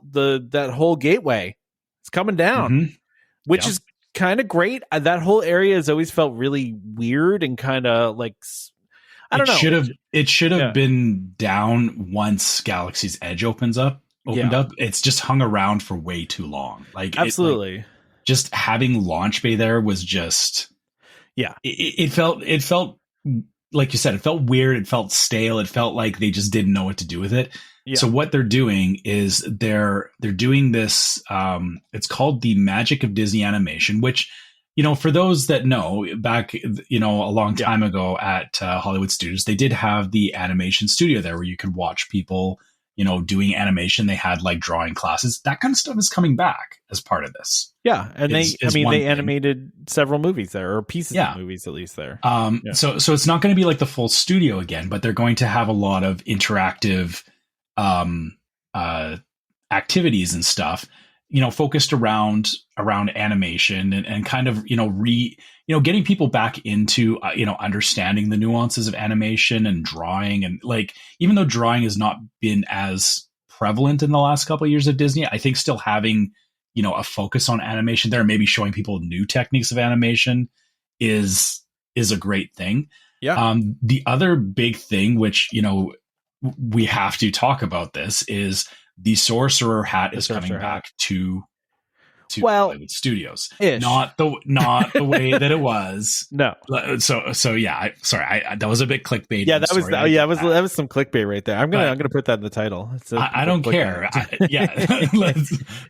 gateway. It's coming down, which is kind of great. That whole has always felt really weird and kind of like. I don't know. It should have been down once Galaxy's Edge opened up. It's just hung around for way too long. Like absolutely, just having Launch Bay there was just It felt like you said. It felt weird. It felt stale. It felt like they just didn't know what to do with it. Yeah. So what they're doing is they're doing this. It's called the Magic of Disney Animation, which. For those that know, back, a long time ago at Hollywood Studios, they did have the animation studio there where you could watch people, doing animation. They had like drawing classes. That kind of stuff is coming back as part of this. Yeah. And they animated several movies there, or pieces of movies at least there. So it's not going to be like the full studio again, but they're going to have a lot of interactive activities and stuff. Focused around animation and kind of, getting people back into, understanding the nuances of animation and drawing. And like, even though drawing has not been as prevalent in the last couple of years of Disney, I think still having, a focus on animation there, maybe showing people new techniques of animation is a great thing. Yeah. The other big thing, which, we have to talk about this is, the Sorcerer Hat is coming back to Hollywood Studios. Not the way that it was. No. So yeah. Sorry, that was a bit clickbait. Yeah, that was some clickbait right there. I'm gonna put that in the title. I don't care.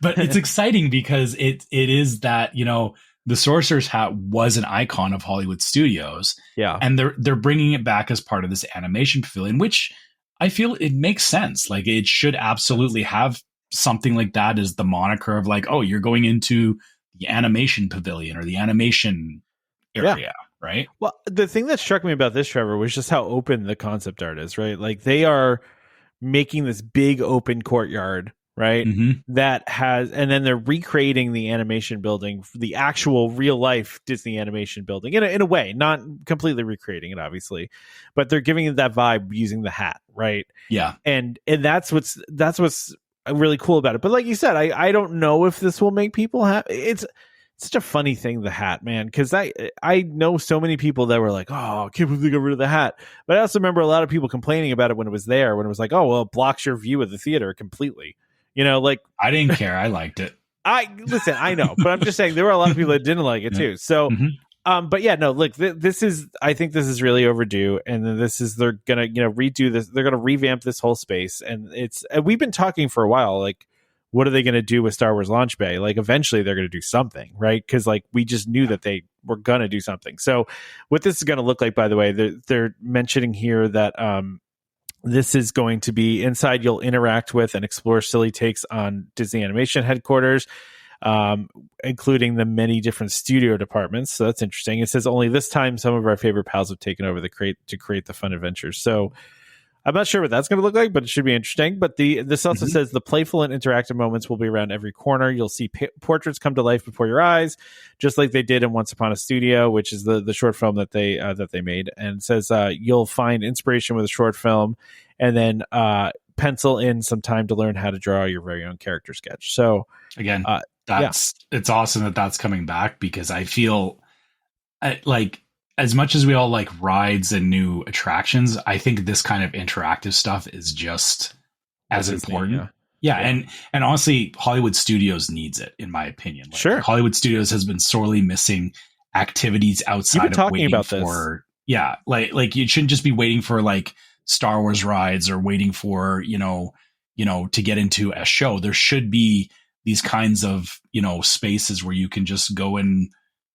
But it's exciting because it is that the Sorcerer's Hat was an icon of Hollywood Studios. Yeah, and they're bringing it back as part of this animation pavilion, which. I feel it makes sense. Like it should absolutely have something like that as the moniker of like, oh, you're going into the animation pavilion or the animation area, right? Well, the thing that struck me about this, Trevor, was just how open the concept art is, right? Like they are making this big open courtyard, right? That has, and then they're recreating the animation building, the actual real life Disney animation building in a way, not completely recreating it, obviously, but they're giving it that vibe using the hat, right? Yeah. And that's what's really cool about it. But like you said, I don't know if this will make people happy. It's such a funny thing, the hat, man, because I know so many people that were like, oh, I can't believe they got rid of the hat. But I also remember a lot of people complaining about it when it was there, when it was like, oh, well, it blocks your view of the theater completely. Like I didn't care. I liked it. I know, but I'm just saying there were a lot of people that didn't like it too. So, but yeah, no, look, I think this is really overdue. And then they're going to, redo this. They're going to revamp this whole space. And we've been talking for a while, like, what are they going to do with Star Wars Launch Bay? Like eventually they're going to do something, right? Cause like we just knew that they were going to do something. So what this is going to look like, by the way, they're mentioning here that, this is going to be inside. You'll interact with and explore silly takes on Disney Animation headquarters, including the many different studio departments. So that's interesting. It says only this time some of our favorite pals have taken over to create the fun adventures. So I'm not sure what that's going to look like, but it should be interesting. But this also says the playful and interactive moments will be around every corner. You'll see portraits come to life before your eyes, just like they did in Once Upon a Studio, which is the short film that they made. And it says you'll find inspiration with a short film, and then pencil in some time to learn how to draw your very own character sketch. So again, it's awesome that that's coming back, because I feel like, as much as we all like rides and new attractions, I think this kind of interactive stuff is just as important. Yeah. And honestly, Hollywood Studios needs it, in my opinion. Like, sure. Hollywood Studios has been sorely missing activities outside of waiting about for, like you shouldn't just be waiting for like Star Wars rides or waiting for, to get into a show. There should be these kinds of, spaces where you can just go and,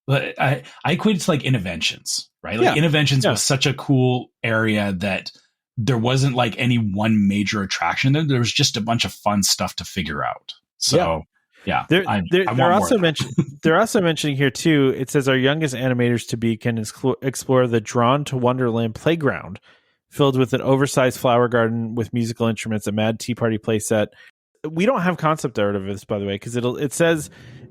I equate it to like Innoventions, right? Like Innoventions was such a cool area that there wasn't like any one major attraction there. There was just a bunch of fun stuff to figure out. So they're also mentioning here too. It says our youngest animators to be can explore the Drawn to Wonderland playground, filled with an oversized flower garden with musical instruments, a Mad Tea Party playset. We don't have concept art of this, by the way, because it says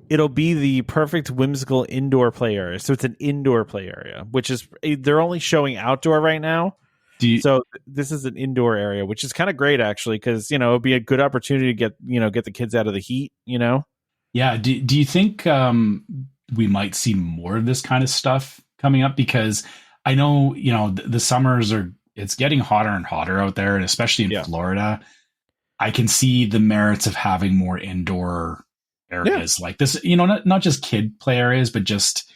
it'll be the perfect whimsical indoor play area. So it's an indoor play area, which is, they're only showing outdoor right now. So this is an indoor area, which is kind of great actually, because it'd be a good opportunity to get the kids out of the heat. Yeah. Do you think we might see more of this kind of stuff coming up? Because I know the summers it's getting hotter and hotter out there, and especially in Florida. I can see the merits of having more indoor areas like this, not just kid play areas, but just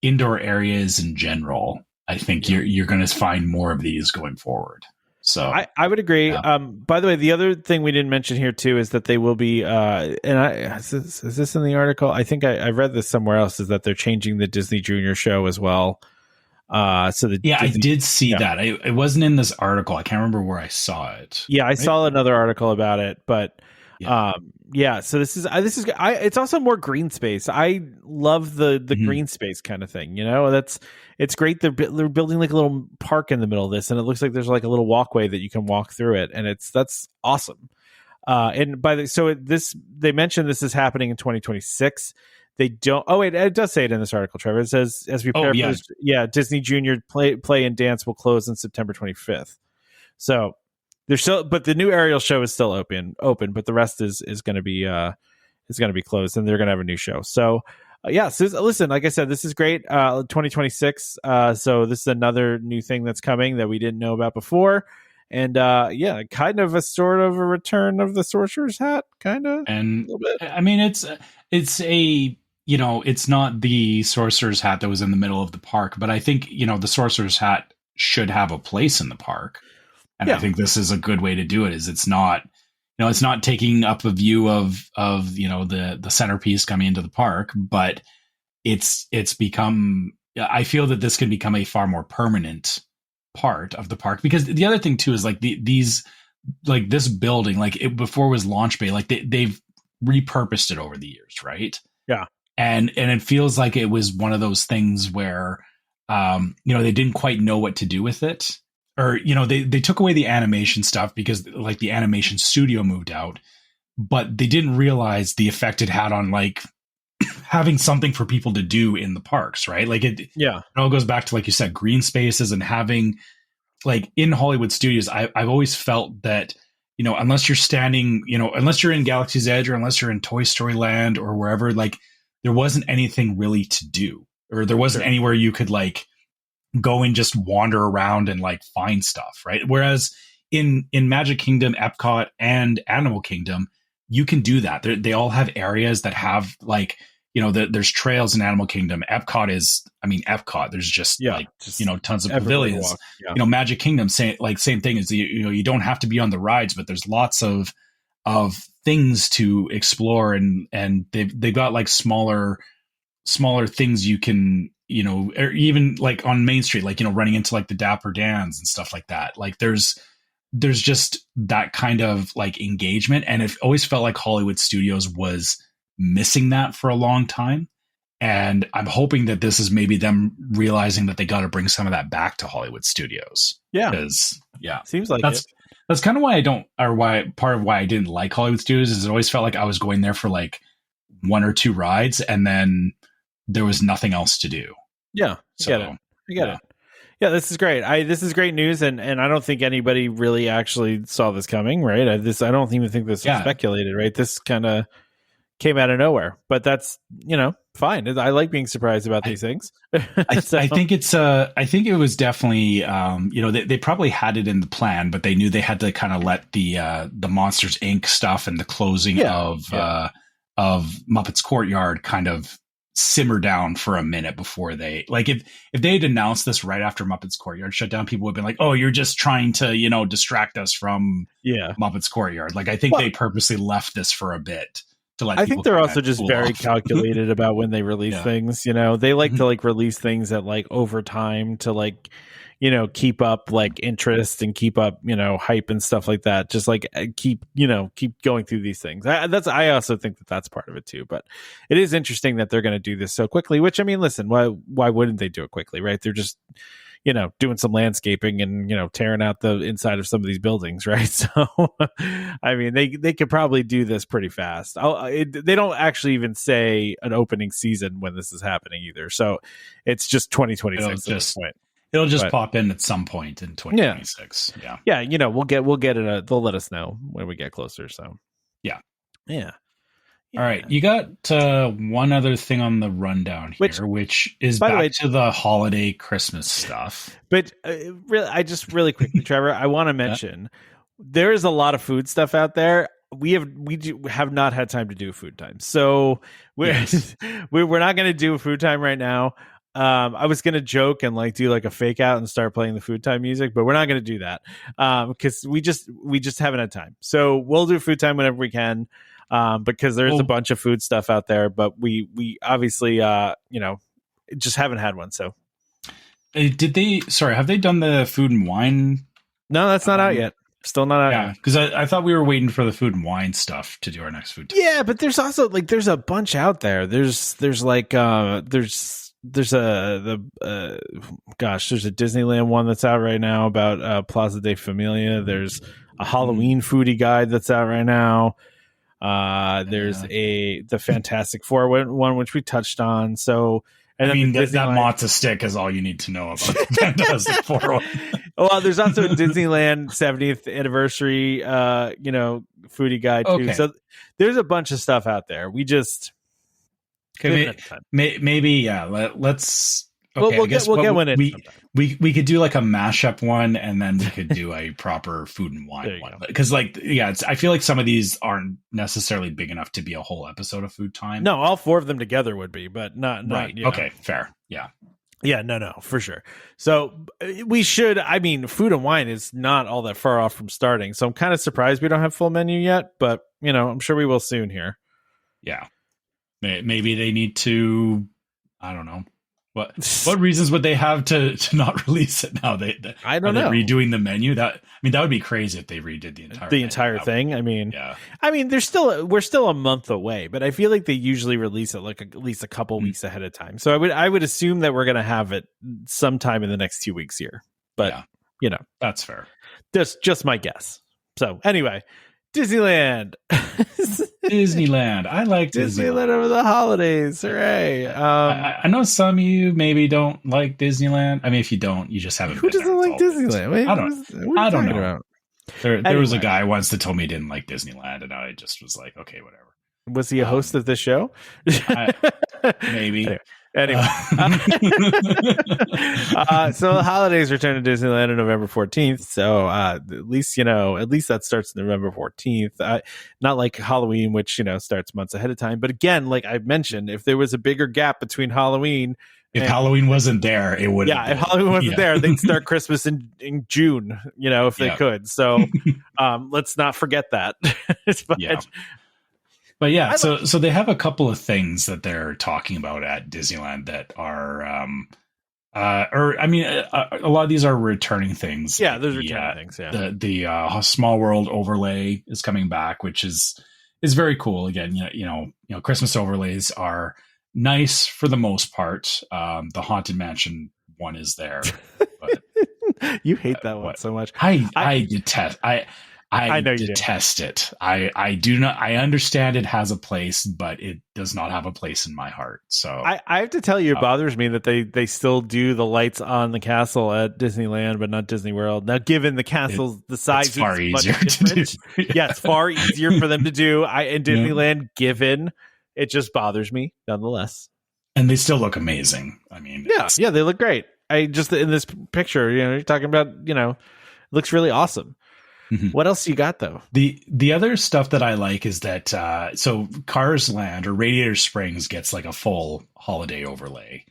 indoor areas in general. I think you're going to find more of these going forward. So I would agree. Yeah. By the way, the other thing we didn't mention here too is that they will be, is this in the article? I think I read this somewhere else, is that they're changing the Disney Junior show as well. I did see that. It wasn't in this article. I can't remember where I saw it. Yeah, I saw another article about it, but so this is it's also more green space. I love the green space kind of thing. It's great. They're building like a little park in the middle of this, and it looks like there's like a little walkway that you can walk through it, and that's awesome. They mentioned this is happening in 2026. They don't. Oh wait, it does say it in this article, Trevor. It says as we prepare for this, Disney Junior play and dance will close on September 25th. So there's still, but the new Ariel show is still open, but the rest is going to be closed, and they're going to have a new show. So so listen, like I said, this is great. 2026. So this is another new thing that's coming that we didn't know about before. And kind of a sort of a return of the Sorcerer's Hat, kind of. And a little bit. I mean, it's a, it's not the Sorcerer's Hat that was in the middle of the park, but I think, the Sorcerer's Hat should have a place in the park. And I think this is a good way to do it. Is it's not, it's not taking up a view of the centerpiece coming into the park, but it's become, I feel that this can become a far more permanent part of the park, because the other thing too is like these like this building, like before it was Launch Bay, like they've repurposed it over the years, right? And it feels like it was one of those things where they didn't quite know what to do with it, or they took away the animation stuff because like the animation studio moved out, but they didn't realize the effect it had on like having something for people to do in the parks, right? Like it all goes back to, like you said, green spaces, and having like in Hollywood Studios, I've always felt that, unless you're standing, unless you're in Galaxy's Edge or unless you're in Toy Story Land or wherever, like there wasn't anything really to do, or there wasn't anywhere you could like go and just wander around and like find stuff, right? Whereas in Magic Kingdom, Epcot, and Animal Kingdom, you can do that. They all have areas that have like, there's trails in Animal Kingdom. Epcot, there's just tons of pavilions. Magic Kingdom, same thing is, you don't have to be on the rides, but there's lots of things to explore, and they've got like smaller things you can, or even like on Main Street, like, running into like the Dapper Dans and stuff like that. Like there's just that kind of like engagement. And it always felt like Hollywood Studios was missing that for a long time. And I'm hoping that this is maybe them realizing that they got to bring some of that back to Hollywood Studios. Yeah. Because seems like That's kind of why part of why I didn't like Hollywood Studios is it always felt like I was going there for like one or two rides and then there was nothing else to do. Yeah, I get it. Yeah, this is great. This is great news, and I don't think anybody really actually saw this coming, right? I don't even think this was speculated, right? This kind of came out of nowhere, but that's fine. I like being surprised about these things. I think it was definitely they probably had it in the plan, but they knew they had to kind of let the Monsters Inc. stuff and the closing of Muppets Courtyard kind of simmer down for a minute before they if they had announced this right after Muppets Courtyard shut down, people would have been like, oh, you're just trying to distract us from Muppets Courtyard. Like I think they purposely left this for a bit to let I think they're also just very calculated about when they release things. They like to release things at over time to keep up interest and keep up hype and stuff like that. Just keep going through these things. I also think that's part of it too. But it is interesting that they're going to do this so quickly. Which I mean, listen, why wouldn't they do it quickly, right? They're just doing some landscaping and tearing out the inside of some of these buildings, right? So I mean, they could probably do this pretty fast. They don't actually even say an opening season when this is happening either. So it's just 2026 at this point. It'll just pop in at some point in 2026. Yeah. We'll get it. They'll let us know when we get closer. So yeah. All right. You got one other thing on the rundown here, which is back to the holiday Christmas stuff. But really quickly, Trevor, I want to mention there is a lot of food stuff out there. We have not had time to do food time. So we're not going to do a food time right now. I was going to joke and do a fake out and start playing the food time music, but we're not going to do that. Cause we just haven't had time. So we'll do food time whenever we can. Because there's a bunch of food stuff out there, but we obviously, just haven't had one. So have they done the food and wine? No, that's not out yet. Still not out yet. Because I thought we were waiting for the food and wine stuff to do our next food time. Yeah, but there's also there's a bunch out there. There's a Disneyland one that's out right now about Plaza de Familia. There's a Halloween foodie guide that's out right now. There's the Fantastic Four one, which we touched on. So, and I mean, that matzo stick is all you need to know about the Fantastic Four one. Well, there's also a Disneyland 70th anniversary, foodie guide too. Okay. So there's a bunch of stuff out there. We just maybe let's. Okay, we'll get one in. We could do a mashup one, and then we could do a proper food and wine one. Because I feel like some of these aren't necessarily big enough to be a whole episode of Food Time. No, all four of them together would be, but not right. Okay, fair. Yeah, no, for sure. So we should. I mean, food and wine is not all that far off from starting. So I'm kind of surprised we don't have full menu yet, but I'm sure we will soon here. Yeah, maybe they need to. I don't know. What reasons would they have to not release it now? I don't know. Redoing the menu, that would be crazy if they redid the entire thing. I mean, we're still a month away, but I feel like they usually release it at least a couple weeks ahead of time. So I would assume that we're gonna have it sometime in the next 2 weeks here. But that's fair. Just my guess. So anyway, Disneyland. I like Disneyland over the holidays. Hooray. I know some of you maybe don't like Disneyland. I mean, if you don't, you just haven't Who doesn't like Disneyland? Wait, I don't know. There was a guy once that told me he didn't like Disneyland, and I just was like, okay, whatever. Was he a host of the show? Maybe. Anyway, so the holidays return to Disneyland on November 14th. So at least that starts November 14th. Not like Halloween, which starts months ahead of time. But again, like I mentioned, if there was a bigger gap between Halloween, if Halloween wasn't there, it would. Yeah, if Halloween wasn't there, they'd start Christmas in June. If they could. So let's not forget that. But yeah, so they have a couple of things that they're talking about at Disneyland that are, a lot of these are returning things. Yeah, those returning things. Yeah, the Small World overlay is coming back, which is very cool. Again, Christmas overlays are nice for the most part. The Haunted Mansion one is there, but You hate that one so much. I detest. I know you detest it. I do not. I understand it has a place, but it does not have a place in my heart. So I have to tell you, it bothers me that they still do the lights on the castle at Disneyland, but not Disney World. Now, given the castle's the size, it's far is easier to do. Yeah, it's far easier for them to do. In Disneyland, given it just bothers me nonetheless. And they still look amazing. I mean, yeah, they look great. I just in this picture, you're talking about, it looks really awesome. What else you got though? The other stuff that I like is that so Cars Land or Radiator Springs gets like a full holiday overlay,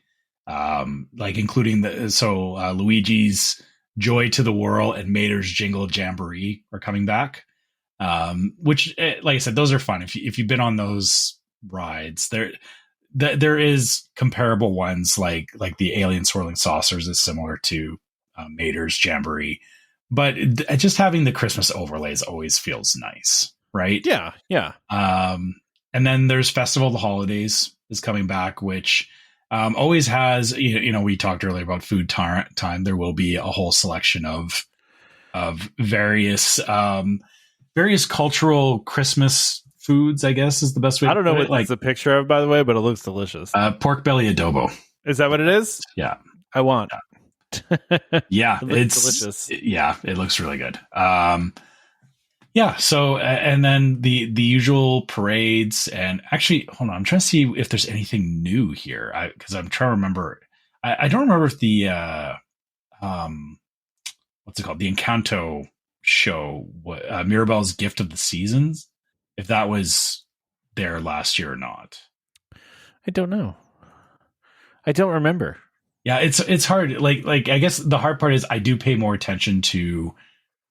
like including Luigi's Joy to the Whirl and Mater's Jingle Jamboree are coming back, which, like I said, those are fun. If you've been on those rides, there is comparable ones like the Alien Swirling Saucers is similar to Mater's Jamboree. But just having the Christmas overlays always feels nice, right? Yeah. And then there's Festival of the Holidays is coming back, which always has, we talked earlier about food time. There will be a whole selection of various cultural Christmas foods, I guess is the best way to put it. I don't know what it's a picture of, by the way, but it looks delicious. Pork belly adobo. Is that what it is? Yeah. I want. Yeah, it's delicious. Yeah, it looks really good. So and then the usual parades, and actually, hold on, I'm trying to see if there's anything new here because I'm trying to remember. I don't remember if the what's it called, the Encanto show, Mirabelle's Gift of the Seasons, if that was there last year or not. I don't know. I don't remember. Yeah, it's hard. Like I guess the hard part is I do pay more attention to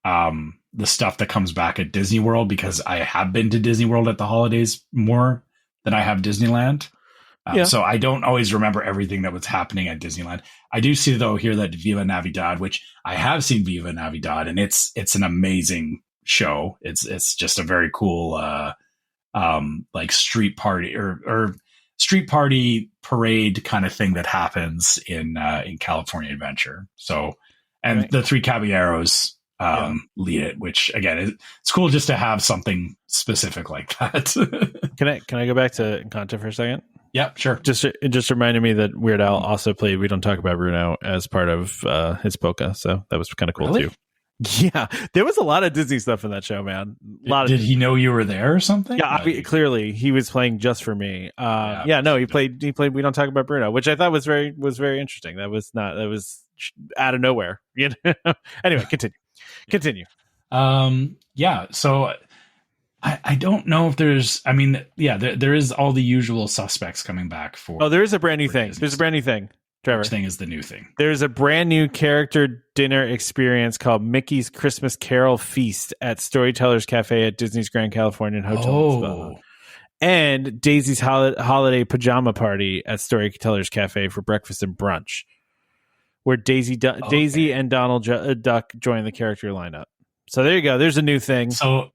the stuff that comes back at Disney World because I have been to Disney World at the holidays more than I have Disneyland. So I don't always remember everything that was happening at Disneyland. I do see though here that Viva Navidad, which I have seen Viva Navidad, and it's an amazing show. It's just a very cool like street party or street party parade kind of thing that happens in California Adventure. So, and the Three Caballeros lead it, which again, it's cool just to have something specific like that. Can I go back to Encanto for a second? Yeah, sure. It just reminded me that Weird Al also played We Don't Talk About Bruno as part of his polka. So that was kind of cool too. Yeah, there was a lot of Disney stuff in that show, man. Did he know you were there or something? Yeah, clearly he was playing just for me. He played We Don't Talk About Bruno, which I thought was very interesting. That was out of nowhere. Anyway, continue. So I don't know if there's. I mean, there is all the usual suspects coming back for. Oh, there is a brand new thing. There's a brand new thing. Trevor. Which thing is the new thing? There's a brand new character dinner experience called Mickey's Christmas Carol Feast at Storytellers Cafe at Disney's Grand Californian Hotel. And Daisy's Holiday Pajama Party at Storytellers Cafe for breakfast and brunch, where Daisy and Donald Duck join the character lineup. So there you go. There's a new thing. So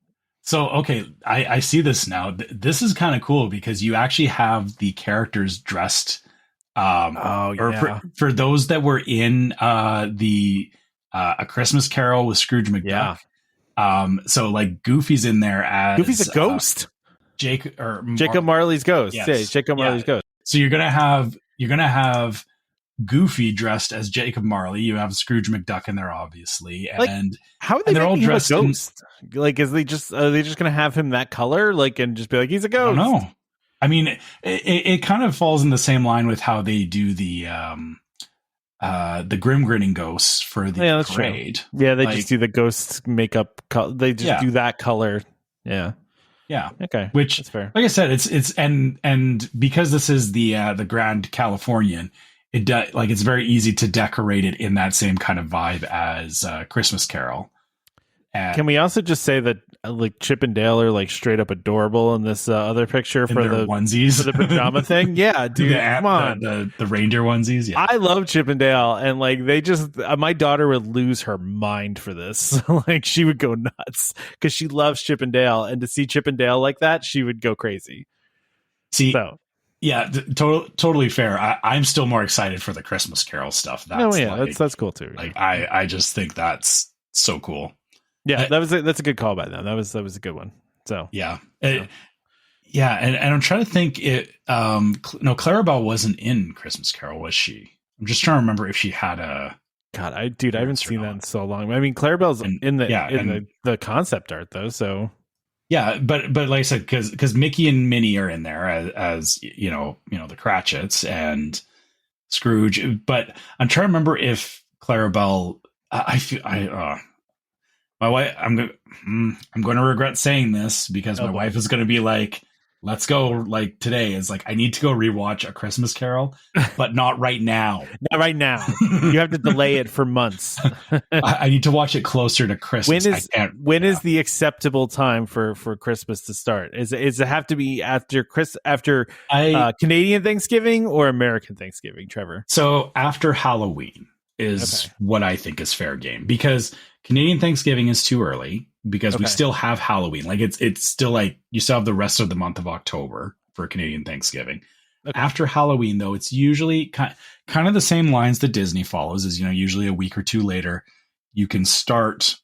okay, I see this now. This is kind of cool because you actually have the characters dressed. For those that were in A Christmas Carol with Scrooge McDuck. So like Goofy's in there as Goofy's a ghost. Jacob Marley's ghost. Yes. Yeah, Jacob Marley's ghost. So you're gonna have Goofy dressed as Jacob Marley. You have Scrooge McDuck in there, obviously, and how are they all dressed a ghost? Like, are they just gonna have him that color? Like, and just be like, he's a ghost? I don't know. I mean, it kind of falls in the same line with how they do the Grim Grinning ghosts for the parade. True. Yeah, they just do the ghost makeup. They just do that color. Yeah. Yeah. Okay. Which, that's fair. Like I said, it's and because this is the Grand Californian, it's very easy to decorate it in that same kind of vibe as Christmas Carol. Can we also just say that like Chip and Dale are like straight up adorable in this other picture for the onesies, for the pajama thing? Yeah, dude, come on, the reindeer onesies. Yeah, I love Chip and Dale, and like they just, my daughter would lose her mind for this. Like she would go nuts because she loves Chip and Dale, and to see Chip and Dale like that, she would go crazy. See, Yeah, totally fair. I'm still more excited for the Christmas Carol stuff. That's cool too. Like I just think that's so cool. Yeah, that's a good call by them. That was a good one. So yeah, and I'm trying to think. No, Clarabelle wasn't in Christmas Carol, was she? I'm just trying to remember if she had a. God, I haven't seen that in so long. I mean, Clarabelle's in the concept art though, so. Yeah, but like I said, because Mickey and Minnie are in there as you know the Cratchits and Scrooge. But I'm trying to remember if Clarabelle. My wife. I'm going to regret saying this because my wife is going to be like, "Let's go!" Like today is like I need to go rewatch A Christmas Carol, but not right now. Not right now. You have to delay it for months. I need to watch it closer to Christmas. When is the acceptable time for Christmas to start? Is it have to be after Canadian Thanksgiving or American Thanksgiving, Trevor? So after Halloween is what I think is fair game, because Canadian Thanksgiving is too early because we still have Halloween. Like it's still like you still have the rest of the month of October for Canadian Thanksgiving. Okay. After Halloween, though, it's usually kind of the same lines that Disney follows. Is usually a week or two later, you can start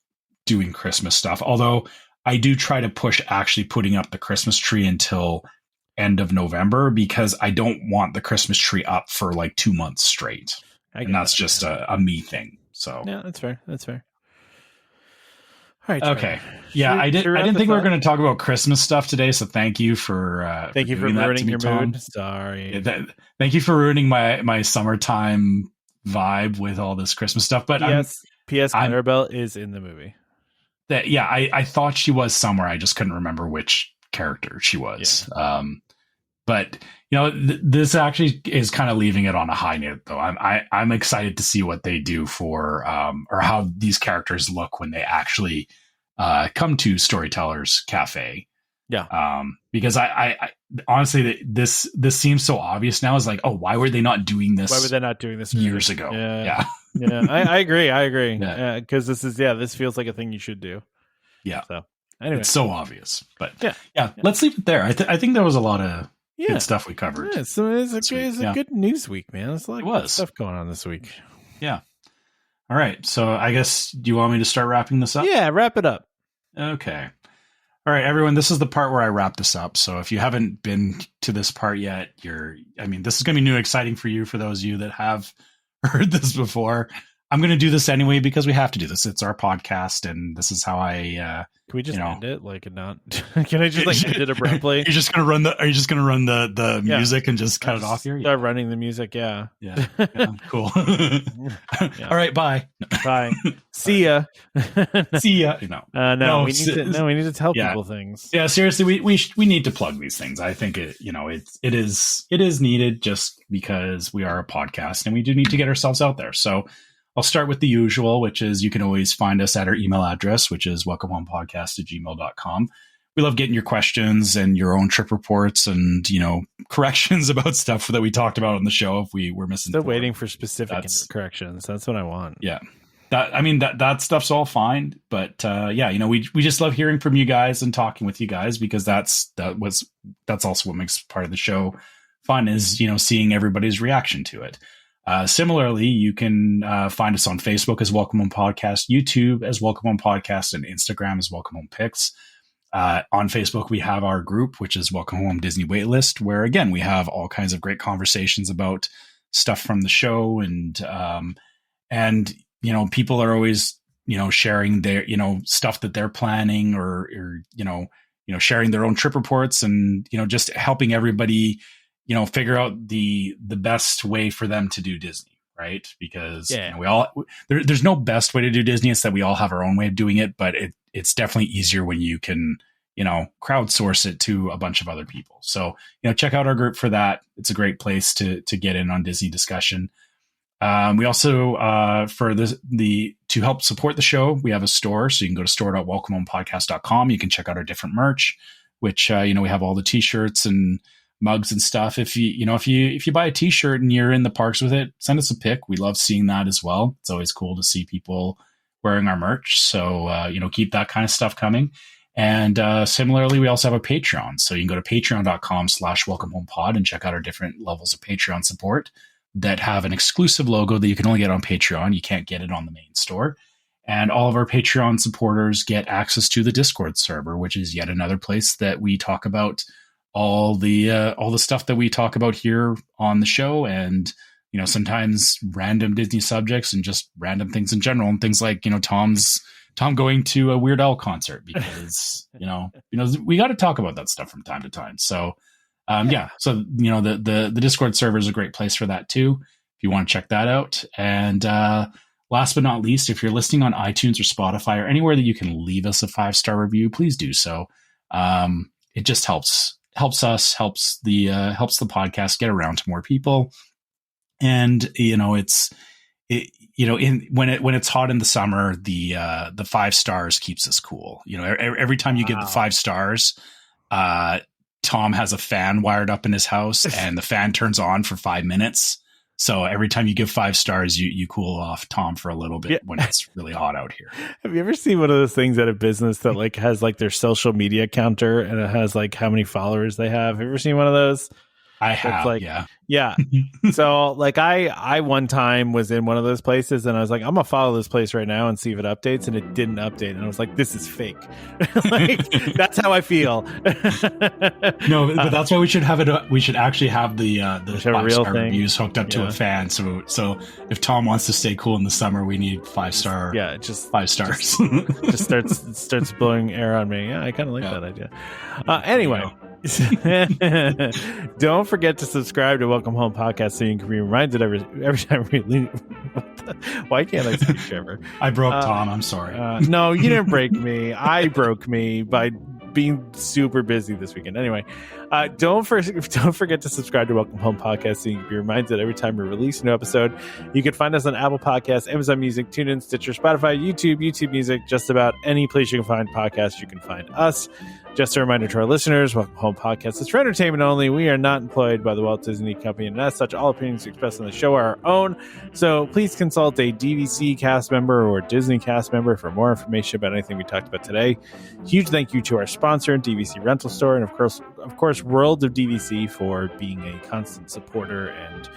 doing Christmas stuff. Although I do try to push actually putting up the Christmas tree until end of November because I don't want the Christmas tree up for like 2 months straight, and that's just a me thing. So yeah, that's fair. That's fair. All right. Okay. Yeah, I didn't think we were going to talk about Christmas stuff today. So thank you for ruining your Tom. mood. Sorry. Thank you for ruining my summertime vibe with all this Christmas stuff. But P.S. Clarabelle is in the movie. I thought she was somewhere. I just couldn't remember which character she was. Yeah. But this actually is kind of leaving it on a high note, though. I'm excited to see what they do for or how these characters look when they actually come to Storytellers Cafe. Yeah. Because I honestly, this seems so obvious now. Is like, oh, why were they not doing this? Why were they not doing this years ago? Yeah. I agree. Because this feels like a thing you should do. Yeah. So anyway, it's so obvious. But yeah. Let's leave it there. I think there was a lot of good stuff we covered. Yeah, so it's a good news week, man. It's like good stuff going on this week. Yeah. All right. So I guess, do you want me to start wrapping this up? Yeah, wrap it up. Okay. All right, everyone. This is the part where I wrap this up. So if you haven't been to this part yet, this is going to be new, exciting for you. For those of you that have heard this before, I'm going to do this anyway because we have to do this. It's our podcast, and this is how I. Can we just end it like not? Can I just end it abruptly? Are you just going to run the music and just cut it off here? Start running the music. Yeah. Cool. All right. Bye. Bye. See ya. See ya. No. We need to tell people things. Yeah. Seriously, we need to plug these things. I think it is needed just because we are a podcast and we do need to get ourselves out there. So. I'll start with the usual, which is you can always find us at our email address, which is welcomehomepodcast@gmail.com. We love getting your questions and your own trip reports and, corrections about stuff that we talked about on the show if we were missing. Still waiting for specific corrections. That's what I want. Yeah. That stuff's all fine. But we just love hearing from you guys and talking with you guys because that's also what makes part of the show fun is, seeing everybody's reaction to it. Similarly, you can find us on Facebook as Welcome Home Podcast, YouTube as Welcome Home Podcast, and Instagram as Welcome Home Pics. On Facebook, we have our group, which is Welcome Home Disney Waitlist, where, again, we have all kinds of great conversations about stuff from the show. And people are always, sharing their, stuff that they're planning or sharing their own trip reports and, just helping everybody figure out the best way for them to do Disney, right? Because there's no best way to do Disney. It's that we all have our own way of doing it, but it's definitely easier when you can, crowdsource it to a bunch of other people. So, check out our group for that. It's a great place to get in on Disney discussion. We also, to help support the show, we have a store. So you can go to store.welcomehomepodcast.com. You can check out our different merch, which, we have all the t-shirts and mugs and stuff. If you buy a t-shirt and you're in the parks with it, send us a pic. We love seeing that as well. It's always cool to see people wearing our merch. So, keep that kind of stuff coming. And similarly, we also have a Patreon. So you can go to patreon.com/welcomehomepod and check out our different levels of Patreon support that have an exclusive logo that you can only get on Patreon. You can't get it on the main store. And all of our Patreon supporters get access to the Discord server, which is yet another place that we talk about all the stuff that we talk about here on the show, and sometimes random Disney subjects and just random things in general, and things like Tom going to a Weird Al concert, because we got to talk about that stuff from time to time. So so the Discord server is a great place for that too, if you want to check that out. And last but not least, if you're listening on iTunes or Spotify or anywhere that you can leave us a 5-star review, please do so. It just helps us, helps the podcast get around to more people. And when it's hot in the summer, the 5 stars keeps us cool. Every time you give the 5 stars, Tom has a fan wired up in his house, and the fan turns on for 5 minutes. So every time you give 5 stars, you cool off Tom for a little bit when it's really hot out here. Have you ever seen one of those things at a business that has their social media counter, and it has how many followers they have? Have you ever seen one of those? I have, yeah. So I one time was in one of those places, and I was like, I'm gonna follow this place right now and see if it updates, and it didn't update, and I was like, this is fake. That's how I feel. No, but that's why we should have it. We should actually have the 5-star reviews hooked up to a fan. So if Tom wants to stay cool in the summer, we need 5-star. Yeah, just 5 stars. Just starts blowing air on me. Yeah, I kind of like that idea. Anyway. Don't forget to subscribe to Welcome Home Podcast so you can be reminded every time we leave. Why can't I speak, Trevor? I broke Tom. I'm sorry. No, you didn't break me. I broke me by being super busy this weekend. Anyway, don't forget to subscribe to Welcome Home Podcast so you can be reminded every time we release a new episode. You can find us on Apple Podcasts, Amazon Music, TuneIn, Stitcher, Spotify, YouTube Music, just about any place you can find podcasts, you can find us. Just a reminder to our listeners, Welcome Home Podcast is for entertainment only. We are not employed by the Walt Disney Company, and as such, all opinions expressed on the show are our own. So please consult a DVC cast member or Disney cast member for more information about anything we talked about today. Huge thank you to our sponsor, DVC Rental Store, and of course, World of DVC for being a constant supporter and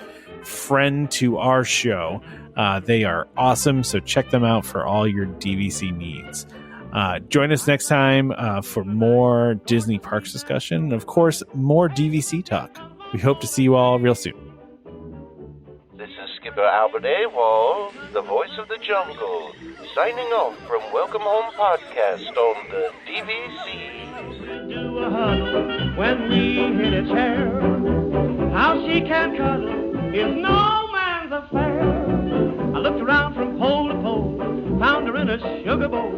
friend to our show. They are awesome, so check them out for all your DVC needs. Join us next time for more Disney parks discussion, and of course, more DVC talk. We hope to see you all real soon. This is Skipper Albert Awol, the voice of the jungle, signing off from Welcome Home Podcast on the DVC. Do a huddle when we hit its hair. How she can cuddle is no man's affair. I looked around from pole to pole, found her in a sugar bowl.